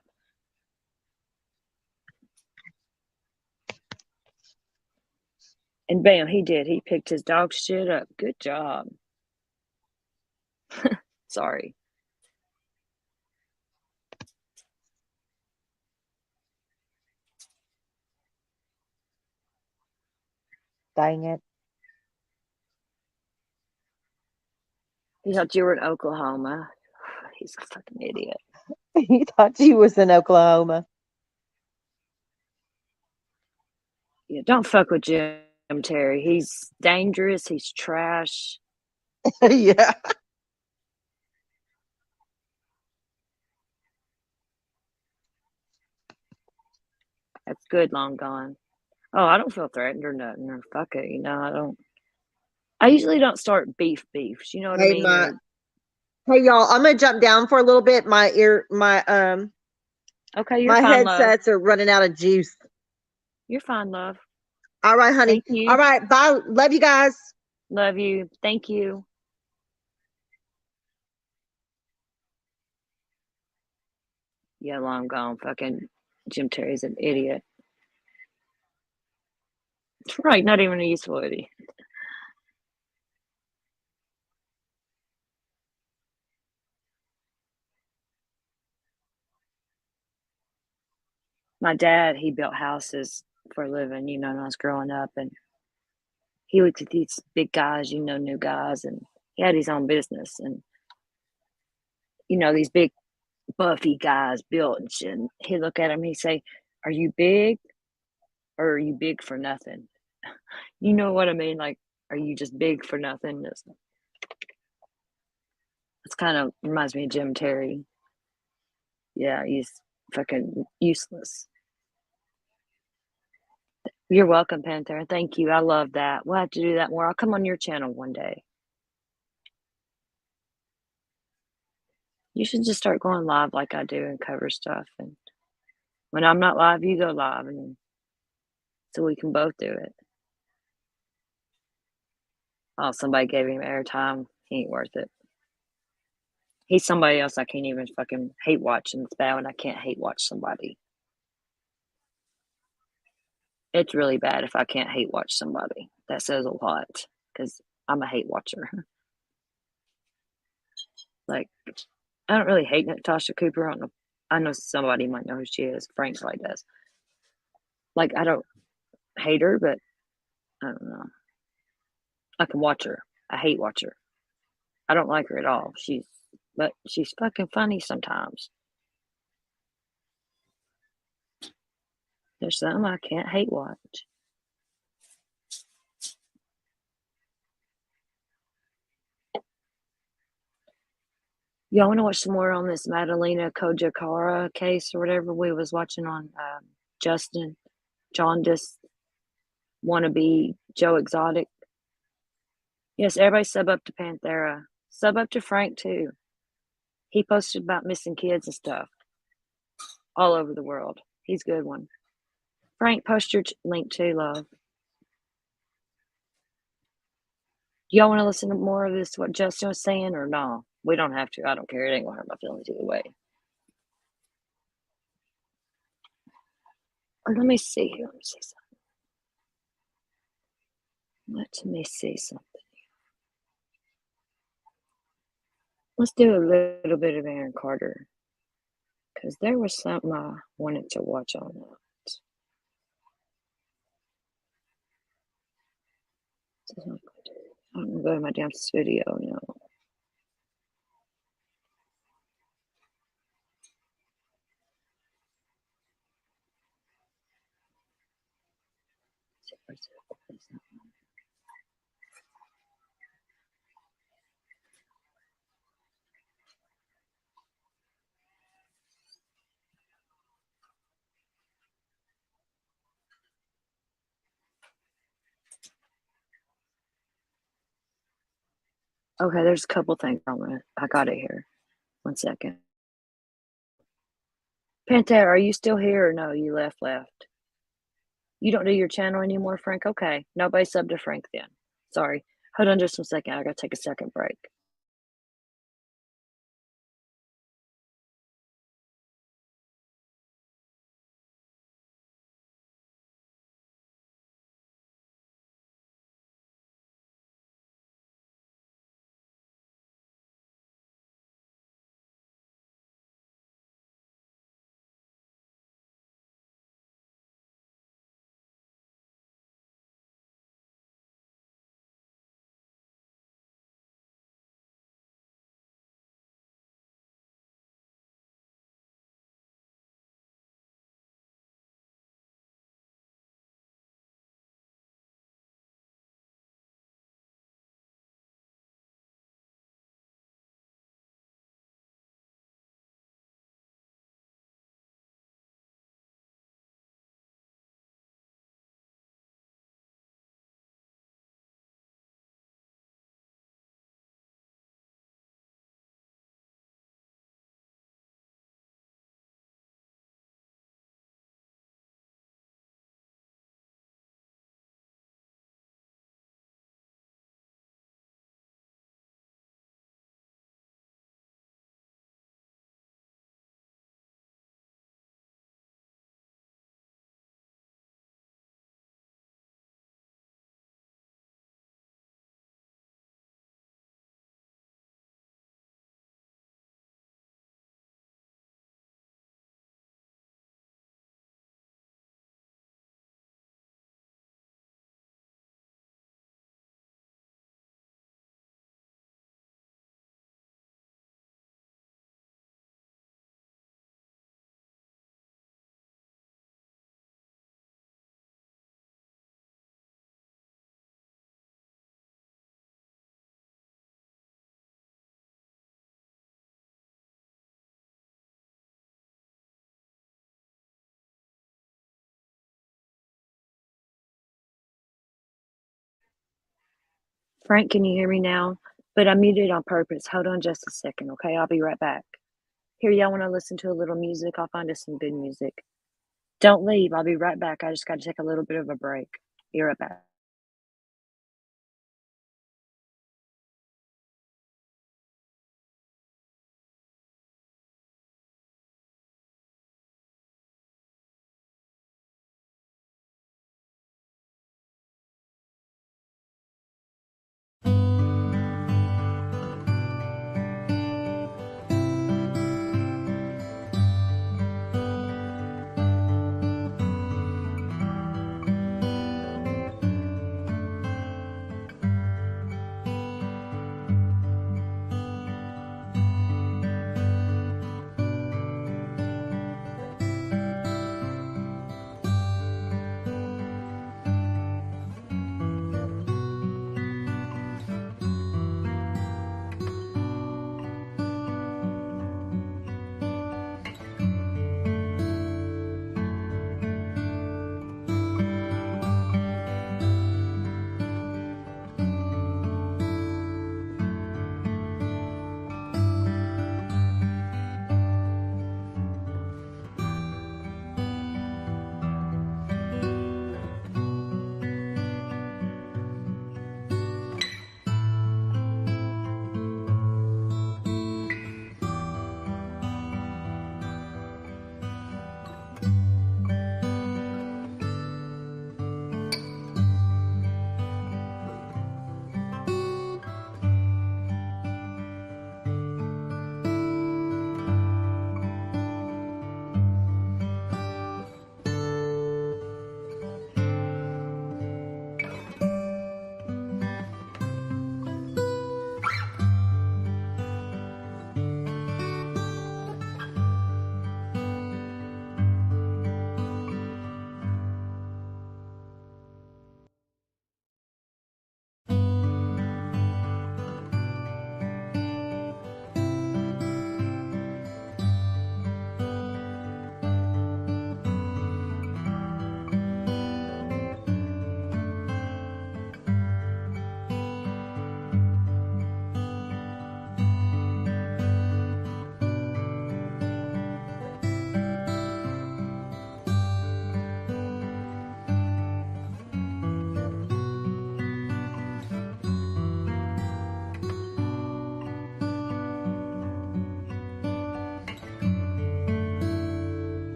And bam, he did. He picked his dog shit up. Good job. Sorry. Dang it. He thought you were in Oklahoma. He's a fucking idiot. He thought you was in Oklahoma. Yeah, don't fuck with Jim Terry. He's dangerous. He's trash. Yeah. That's good, Long Gone. Oh, I don't feel threatened or nothing, or fuck it, I don't. I usually don't start beefs, you know what I Hey, mean? hey y'all, I'm gonna jump down for a little bit. Okay, you're my fine, love. headsets are running out of juice. You're fine, love. All right, honey. Thank you. All right, bye. Love you guys. Love you. Thank you. Yeah, Long Gone. Fucking Jim Terry's an idiot. Right, not even a useful idiot. My dad, he built houses for a living, when I was growing up, and he looked at these big guys, new guys, and he had his own business, and these big buffy guys built and shit. And he'd look at him, he'd say, "Are you big, or are you big for nothing?" You know what I mean? Like, are you just big for nothing? It's kind of reminds me of Jim Terry. Yeah, he's fucking useless. You're welcome, Panther. Thank you. I love that. We'll have to do that more. I'll come on your channel one day. You should just start going live like I do and cover stuff. And when I'm not live, you go live, and so we can both do it. Oh, somebody gave him airtime. He ain't worth it. He's somebody else I can't even fucking hate watch, and it's bad when I can't hate watch somebody. It's really bad if I can't hate watch somebody. That says a lot because I'm a hate watcher. Like, I don't really hate Natasha Cooper. I don't know. I know somebody might know who she is. Frank probably does. Like, I don't hate her, but I don't know. I can watch her. I hate watch her. I don't like her at all. But she's fucking funny sometimes. There's some I can't hate watch. Y'all want to watch some more on this Madalena Kojakara case or whatever we was watching on Justin Jaundice wannabe Joe Exotic? Yes, everybody sub up to Panthera. Sub up to Frank too. He posted about missing kids and stuff all over the world. He's a good one. Frank, post your link too, love. Y'all want to listen to more of this, what Justin was saying, or no? We don't have to. I don't care. It ain't going to hurt my feelings either way. Or let me see here. Let me see something. Let's do a little bit of Aaron Carter. Because there was something I wanted to watch on that. I'm going to go to my damn studio now. Okay, there's a couple things I got it here. 1 second. Pantera, are you still here or no? You left. You don't do your channel anymore, Frank? Okay. Nobody subbed to Frank then. Sorry. Hold on just 1 second. I gotta take a second break. Frank, can you hear me now? But I muted on purpose. Hold on just a second, okay? I'll be right back. Here, y'all want to listen to a little music? I'll find us some good music. Don't leave. I'll be right back. I just got to take a little bit of a break. Be right back.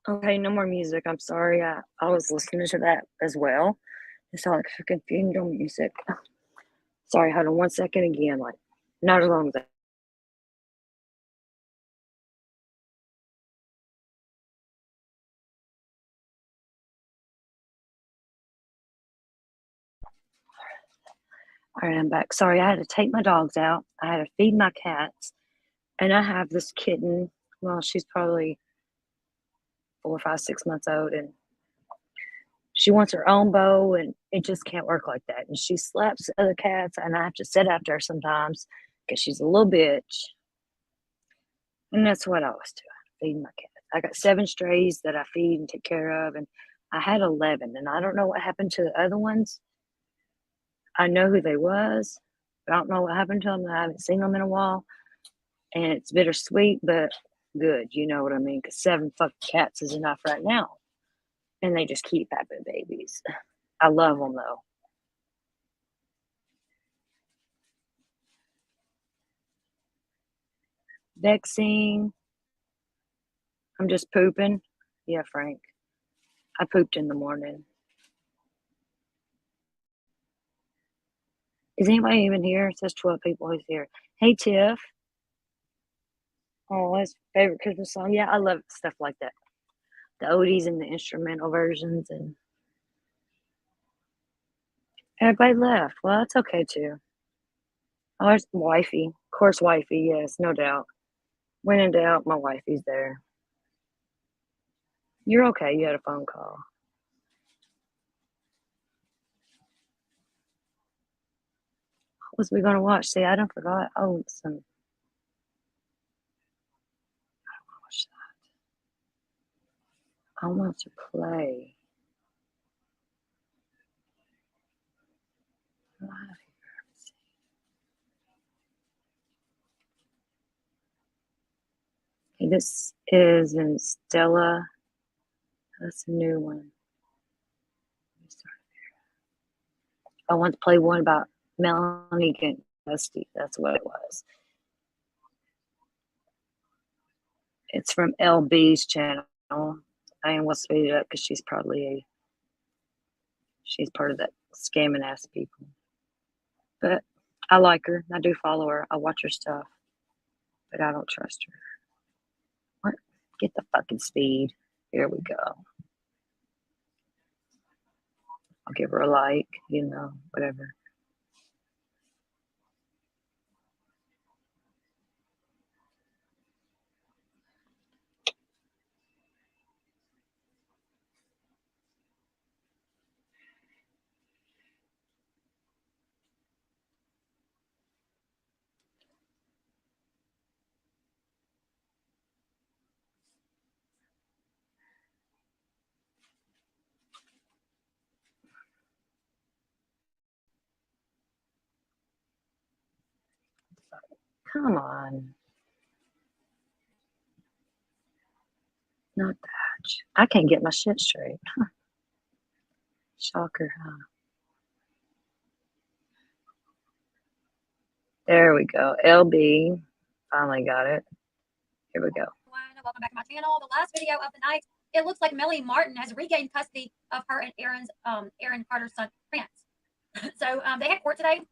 Okay, no more music. I'm sorry. I was listening to that as well. It sounded like freaking funeral music. Sorry, hold on 1 second again. Like, not as long as that. All right, I'm back. Sorry, I had to take my dogs out. I had to feed my cats. And I have this kitten. Well, she's probably 4, 5, 6 months old. And she wants her own bowl, and it just can't work like that. And she slaps other cats, and I have to sit after her sometimes because she's a little bitch. And that's what I was doing, feeding my cats. I got 7 strays that I feed and take care of, and I had 11, and I don't know what happened to the other ones. I know who they was, but I don't know what happened to them. I haven't seen them in a while, and it's bittersweet, but good. You know what I mean? Because 7 fucking cats is enough right now, and they just keep having babies. I love them though. Vaccine. I'm just pooping. Yeah, Frank. I pooped in the morning. Is anybody even here? It says 12 people who's here. Hey, Tiff. Oh, his favorite Christmas song. Yeah, I love stuff like that. The oldies and the instrumental versions, and everybody left. Well, that's okay too. Oh, there's wifey. Of course, wifey. Yes, no doubt. When in doubt, my wifey's there. You're okay. You had a phone call. What was we gonna watch? See, I don't forgot. Oh, some. I want to play. Okay, this is in Stella. That's a new one. I want to play one about Melanie getting custody. That's what it was. It's from LB's channel. I will speed it up because she's probably she's part of that scamming ass people. But I like her. I do follow her. I watch her stuff. But I don't trust her. What? Get the fucking speed. Here we go. I'll give her a like, you know, whatever. Come on. Not that. I can't get my shit straight. Shocker, huh? There we go. LB. Finally got it. Here we go. Welcome back to my channel. The last video of the night, it looks like Melanie Martin has regained custody of her and Aaron Carter's son, Prince. So they had court today.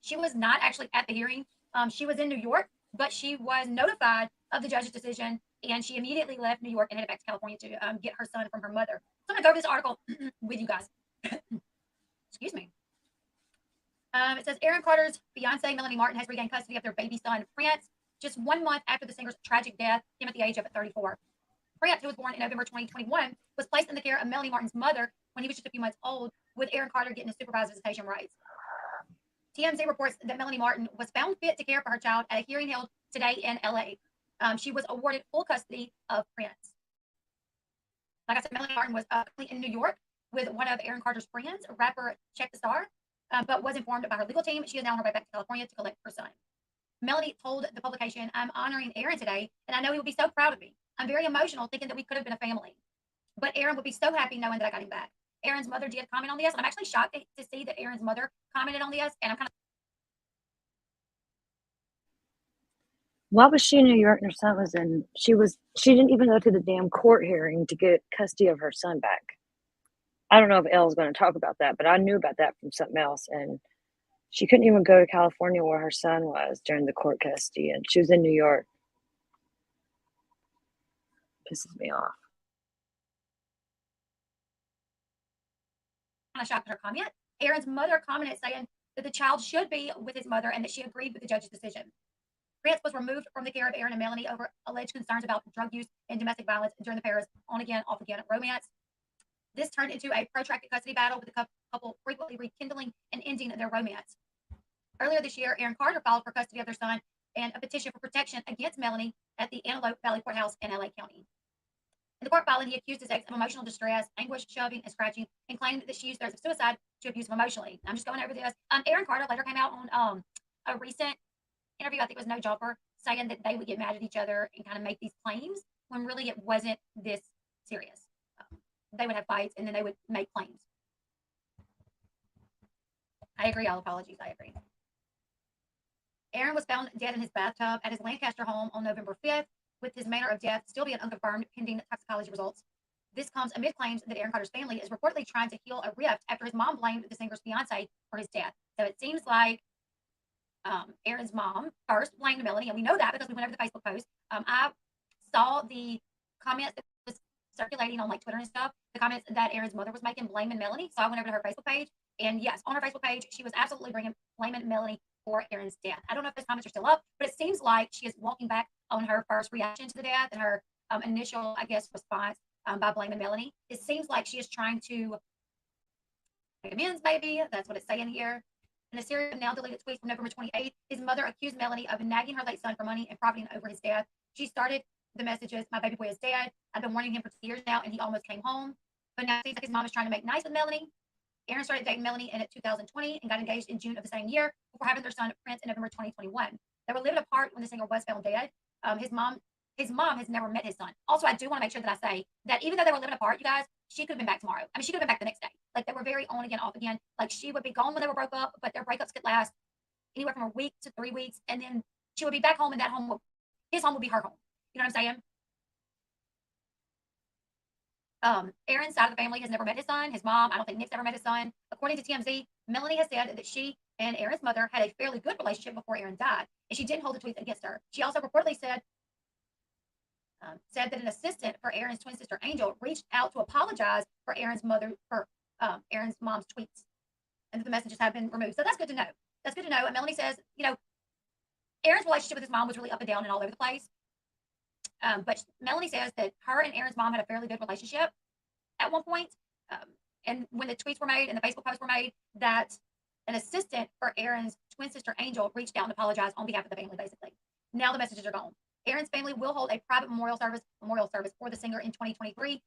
She was not actually at the hearing. She was in New York, but she was notified of the judge's decision, and she immediately left New York and headed back to California to get her son from her mother. So I'm going to go over this article with you guys. Excuse me. It says Aaron Carter's fiancée, Melanie Martin, has regained custody of their baby son, Prince, just 1 month after the singer's tragic death, him at the age of 34. Prince, who was born in November 2021, was placed in the care of Melanie Martin's mother when he was just a few months old, with Aaron Carter getting his supervised visitation rights. TMZ reports that Melanie Martin was found fit to care for her child at a hearing held today in LA. She was awarded full custody of Prince. Like I said, Melanie Martin was in New York with one of Aaron Carter's friends, rapper Check the Star, but was informed by her legal team. She is now on her way back to California to collect her son. Melanie told the publication, "I'm honoring Aaron today, and I know he will be so proud of me. I'm very emotional thinking that we could have been a family. But Aaron would be so happy knowing that I got him back." Aaron's mother did comment on this, and I'm actually shocked to see that Aaron's mother commented on this, and I'm kind of... Why was she in New York and her son was in? She didn't even go to the damn court hearing to get custody of her son back. I don't know if Elle's going to talk about that, but I knew about that from something else. And she couldn't even go to California where her son was during the court custody, and she was in New York. Pisses me off. Kind of shocked at her comment. Aaron's mother commented saying that the child should be with his mother and that she agreed with the judge's decision. Prince was removed from the care of Aaron and Melanie over alleged concerns about drug use and domestic violence during the pair's on-again, off-again romance. This turned into a protracted custody battle, with the couple frequently rekindling and ending their romance. Earlier this year, Aaron Carter filed for custody of their son and a petition for protection against Melanie at the Antelope Valley Courthouse in LA County. In the court filing, he accused his ex of emotional distress, anguish, shoving, and scratching, and claimed that she used threats of suicide to abuse him emotionally. I'm just going over this. Aaron Carter later came out on a recent interview, I think it was No Jumper, saying that they would get mad at each other and kind of make these claims when really it wasn't this serious. They would have fights and then they would make claims. I agree. All apologies. I agree. Aaron was found dead in his bathtub at his Lancaster home on November 5th, with his manner of death still being unconfirmed pending toxicology results. This comes amid claims that Aaron Carter's family is reportedly trying to heal a rift after his mom blamed the singer's fiance for his death. So it seems like Aaron's mom first blamed Melanie, and we know that because we went over the Facebook post. I saw the comments that was circulating on like Twitter and stuff, the comments that Aaron's mother was making blaming Melanie. So I went over to her Facebook page, and yes, on her Facebook page, she was absolutely blaming Melanie for Aaron's death. I don't know if those comments are still up, but it seems like she is walking back on her first reaction to the death and her initial, I guess, response by blaming Melanie. It seems like she is trying to make amends, maybe. That's what it's saying here. In a series of now deleted tweets from November 28th, his mother accused Melanie of nagging her late son for money and profiting over his death. She started the messages, "My baby boy is dead. I've been warning him for 2 years now, and he almost came home." But now it seems like his mom is trying to make nice with Melanie. Aaron started dating Melanie in 2020 and got engaged in June of the same year before having their son Prince in November 2021. They were living apart when the singer was found dead. His mom has never met his son. Also, I do want to make sure that I say that even though they were living apart, you guys, she could have been back tomorrow. I mean, she could have been back the next day. Like, they were very on again, off again. Like, she would be gone when they were broke up, but their breakups could last anywhere from a week to 3 weeks, and then she would be back home, and his home would be her home. You know what I'm saying? Aaron's side of the family has never met his son. His mom, I don't think Nick's ever met his son. According to TMZ, Melanie has said that she and Aaron's mother had a fairly good relationship before Aaron died, and she didn't hold the tweets against her. She also reportedly said that an assistant for Aaron's twin sister Angel reached out to apologize for Aaron's mom's tweets, and that the messages have been removed. So that's good to know. That's good to know. And Melanie says, Aaron's relationship with his mom was really up and down and all over the place. But Melanie says that her and Aaron's mom had a fairly good relationship at one point. And when the tweets were made and the Facebook posts were made, that an assistant for Aaron's twin sister Angel reached out and apologized on behalf of the family, basically. Now the messages are gone. Aaron's family will hold a private memorial service for the singer in 2023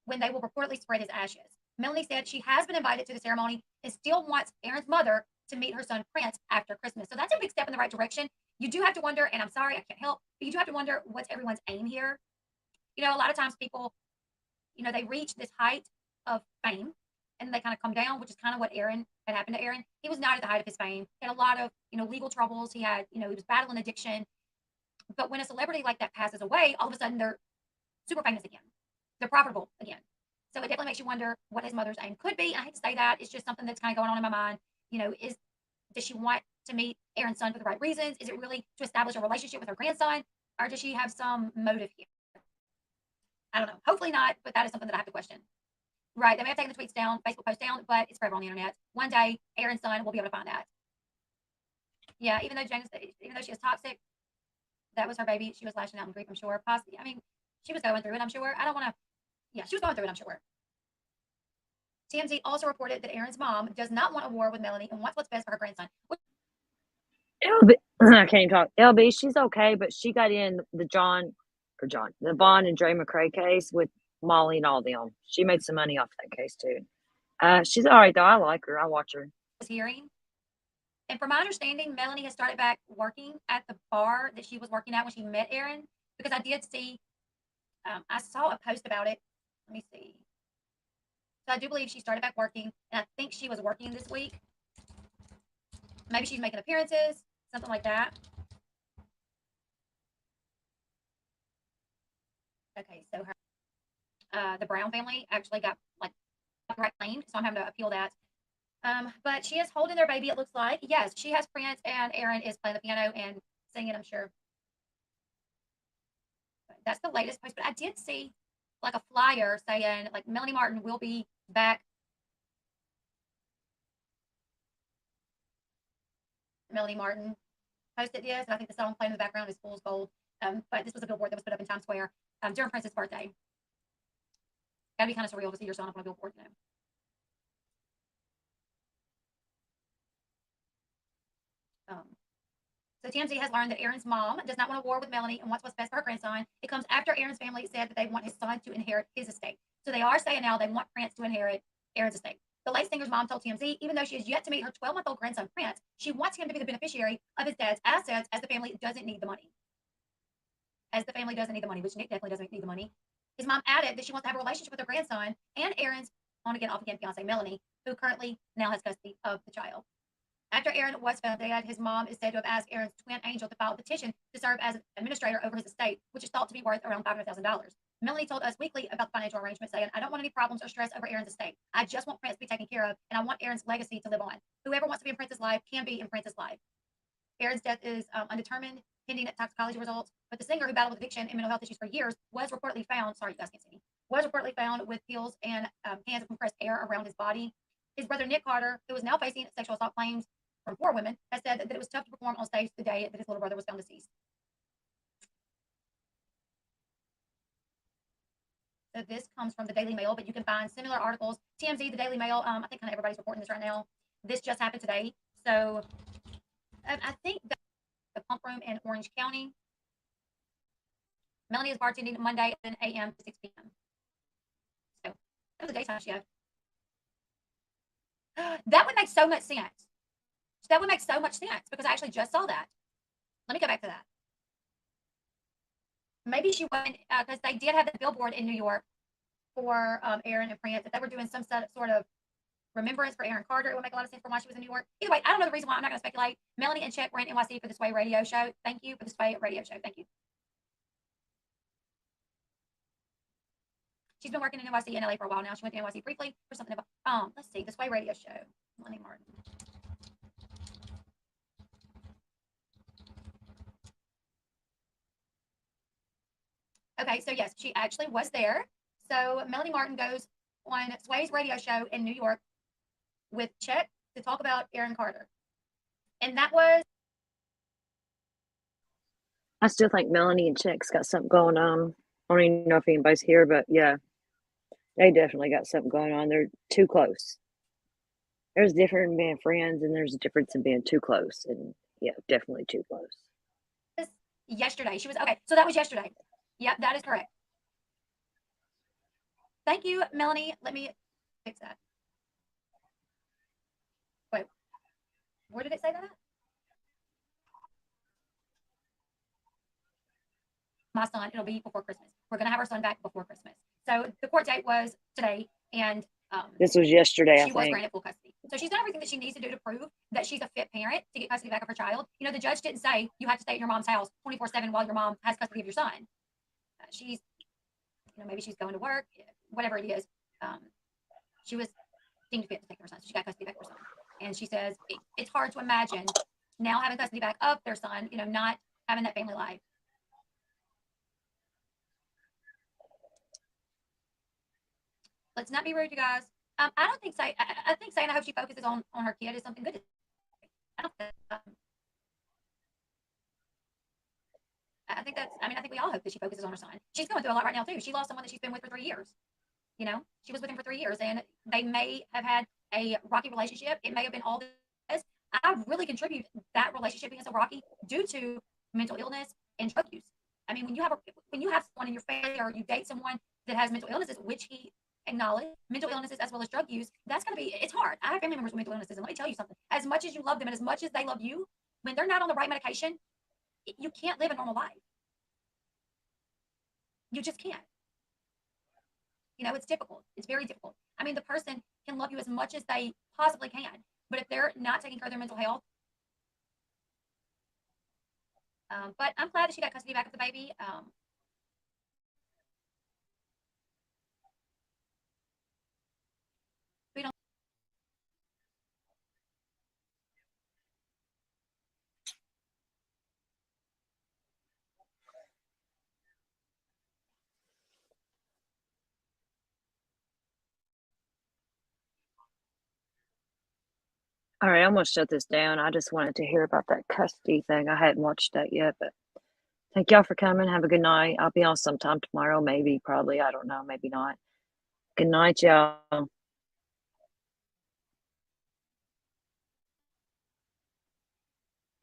when they will reportedly spread his ashes. Melanie said she has been invited to the ceremony and still wants Aaron's mother to meet her son Prince after Christmas. So that's a big step in the right direction. You do have to wonder, and I'm sorry, I can't help, but you do have to wonder what's everyone's aim here. A lot of times people, they reach this height of fame and they kind of come down, which is kind of what had happened to Aaron. He was not at the height of his fame. He had a lot of, legal troubles. He had, he was battling addiction. But when a celebrity like that passes away, all of a sudden they're super famous again. They're profitable again. So it definitely makes you wonder what his mother's aim could be. I hate to say that. It's just something that's kind of going on in my mind. Does she want to meet Aaron's son for the right reasons? Is it really to establish a relationship with her grandson? Or does she have some motive here? I don't know. Hopefully not, but that is something that I have to question. Right. They may have taken the tweets down, Facebook post down, but it's forever on the internet. One day, Aaron's son will be able to find that. Yeah, even though she is toxic, that was her baby. She was lashing out in grief, I'm sure. Possibly. I mean, she was going through it, I'm sure. I don't want to. Yeah, she was going through it, I'm sure. TMZ also reported that Aaron's mom does not want a war with Melanie and wants what's best for her grandson. LB, I can't talk. LB, she's okay, but she got in the Vaughn and Dre McRae case with Molly and all them. She made some money off that case too. She's all right though. I like her. I watch her. Hearing. And from my understanding, Melanie has started back working at the bar that she was working at when she met Aaron, because I did see, I saw a post about it. Let me see. So I do believe she started back working, and I think she was working this week. Maybe she's making appearances, something like that. Okay, so the Brown family actually got like copyright claimed, so I'm having to appeal that. But she is holding their baby, it looks like. Yes, she has Prince, and Aaron is playing the piano and singing, I'm sure. That's the latest post, but I did see like a flyer saying like Melanie Martin will be back. Melanie Martin posted this, and I think the song playing in the background is Fool's Gold. But this was a billboard that was put up in Times Square during Prince's birthday. Gotta be kind of surreal to see your son up on a billboard, you know. So TMZ has learned that Aaron's mom does not want a war with Melanie and wants what's best for her grandson. It comes after Aaron's family said that they want his son to inherit his estate. So they are saying now they want Prince to inherit Aaron's estate. The late singer's mom told TMZ, even though she has yet to meet her 12-month-old grandson Prince, she wants him to be the beneficiary of his dad's assets as the family doesn't need the money. As the family doesn't need the money, which Nick definitely doesn't need the money. His mom added that she wants to have a relationship with her grandson and Aaron's on-again, off-again fiance Melanie, who currently now has custody of the child. After Aaron was found dead, his mom is said to have asked Aaron's twin angel to file a petition to serve as an administrator over his estate, which is thought to be worth around $500,000. Melanie told Us Weekly about the financial arrangement, saying, "I don't want any problems or stress over Aaron's estate. I just want Prince to be taken care of, and I want Aaron's legacy to live on. Whoever wants to be in Prince's life can be in Prince's life." Aaron's death is undetermined, pending toxicology results, but the singer, who battled with addiction and mental health issues for years, was reportedly found, sorry, you guys can't see me, was reportedly found with pills and cans of compressed air around his body. His brother, Nick Carter, who is now facing sexual assault claims from 4 women, has said that it was tough to perform on stage the day that his little brother was found deceased. So this comes from the Daily Mail, but you can find similar articles. TMZ, the Daily Mail, I think kind of everybody's reporting this right now. This just happened today. So I think the pump room in Orange County. Melanie is bartending Monday at 10 a.m. to 6 p.m. So that was a daytime shift. That would make so much sense. That would make so much sense because I actually just saw that. Let me go back to that. Maybe she went because they did have the billboard in New York for Aaron and Prince. If they were doing some sort of remembrance for Aaron Carter, it would make a lot of sense for why she was in New York. Either way, I don't know the reason why. I'm not going to speculate. Melanie and Chet were in NYC for the Sway radio show. Thank you for the Sway radio show. Thank you. She's been working in NYC and LA for a while now. She went to NYC briefly for something about, let's see, the Sway radio show. Melanie Martin. Okay, so yes, she actually was there. So Melanie Martin goes on Sway's radio show in New York with Chet to talk about Aaron Carter. And that was... I still think Melanie and Chet's got something going on. I don't even know if anybody's here, but yeah, they definitely got something going on. They're too close. There's a difference in being friends, and there's a difference in being too close. And yeah, definitely too close. Yesterday. She was... Okay, so that was yesterday. Yep, that is correct. Thank you, Melanie. Let me fix that. Wait, where did it say that at? My son, it'll be before Christmas. We're going to have our son back before Christmas. So the court date was today, and this was yesterday, she was granted full custody. So she's done everything that she needs to do to prove that she's a fit parent to get custody back of her child. You know, the judge didn't say you have to stay at your mom's house 24/7 while your mom has custody of your son. She's, you know, maybe she's going to work, whatever it is. She was deemed fit to take her son, so she got custody back of her son. And she says it's hard to imagine now having custody back of their son, you know, not having that family life. Let's not be rude, you guys. I don't think I think saying I hope she focuses on her kid is something good. I don't think I think that's, I mean, I think we all hope that she focuses on her son. She's going through a lot right now, too. She lost someone that she's been with for 3 years. You know, she was with him for 3 years, and they may have had a rocky relationship. It may have been all this. I really contribute that relationship being so rocky due to mental illness and drug use. I mean, when you have someone in your family or you date someone that has mental illnesses, which he acknowledged, mental illnesses as well as drug use, that's going to be, it's hard. I have family members with mental illnesses, and let me tell you something. As much as you love them and as much as they love you, when they're not on the right medication, you can't live a normal life. You just can't. You know, it's difficult. It's very difficult. I mean, the person can love you as much as they possibly can, but if they're not taking care of their mental health, but I'm glad that she got custody back of the baby. All right, I'm gonna shut this down. I just wanted to hear about that custody thing. I hadn't watched that yet, but thank y'all for coming. Have a good night. I'll be on sometime tomorrow, maybe, probably. I don't know, maybe not. Good night, y'all.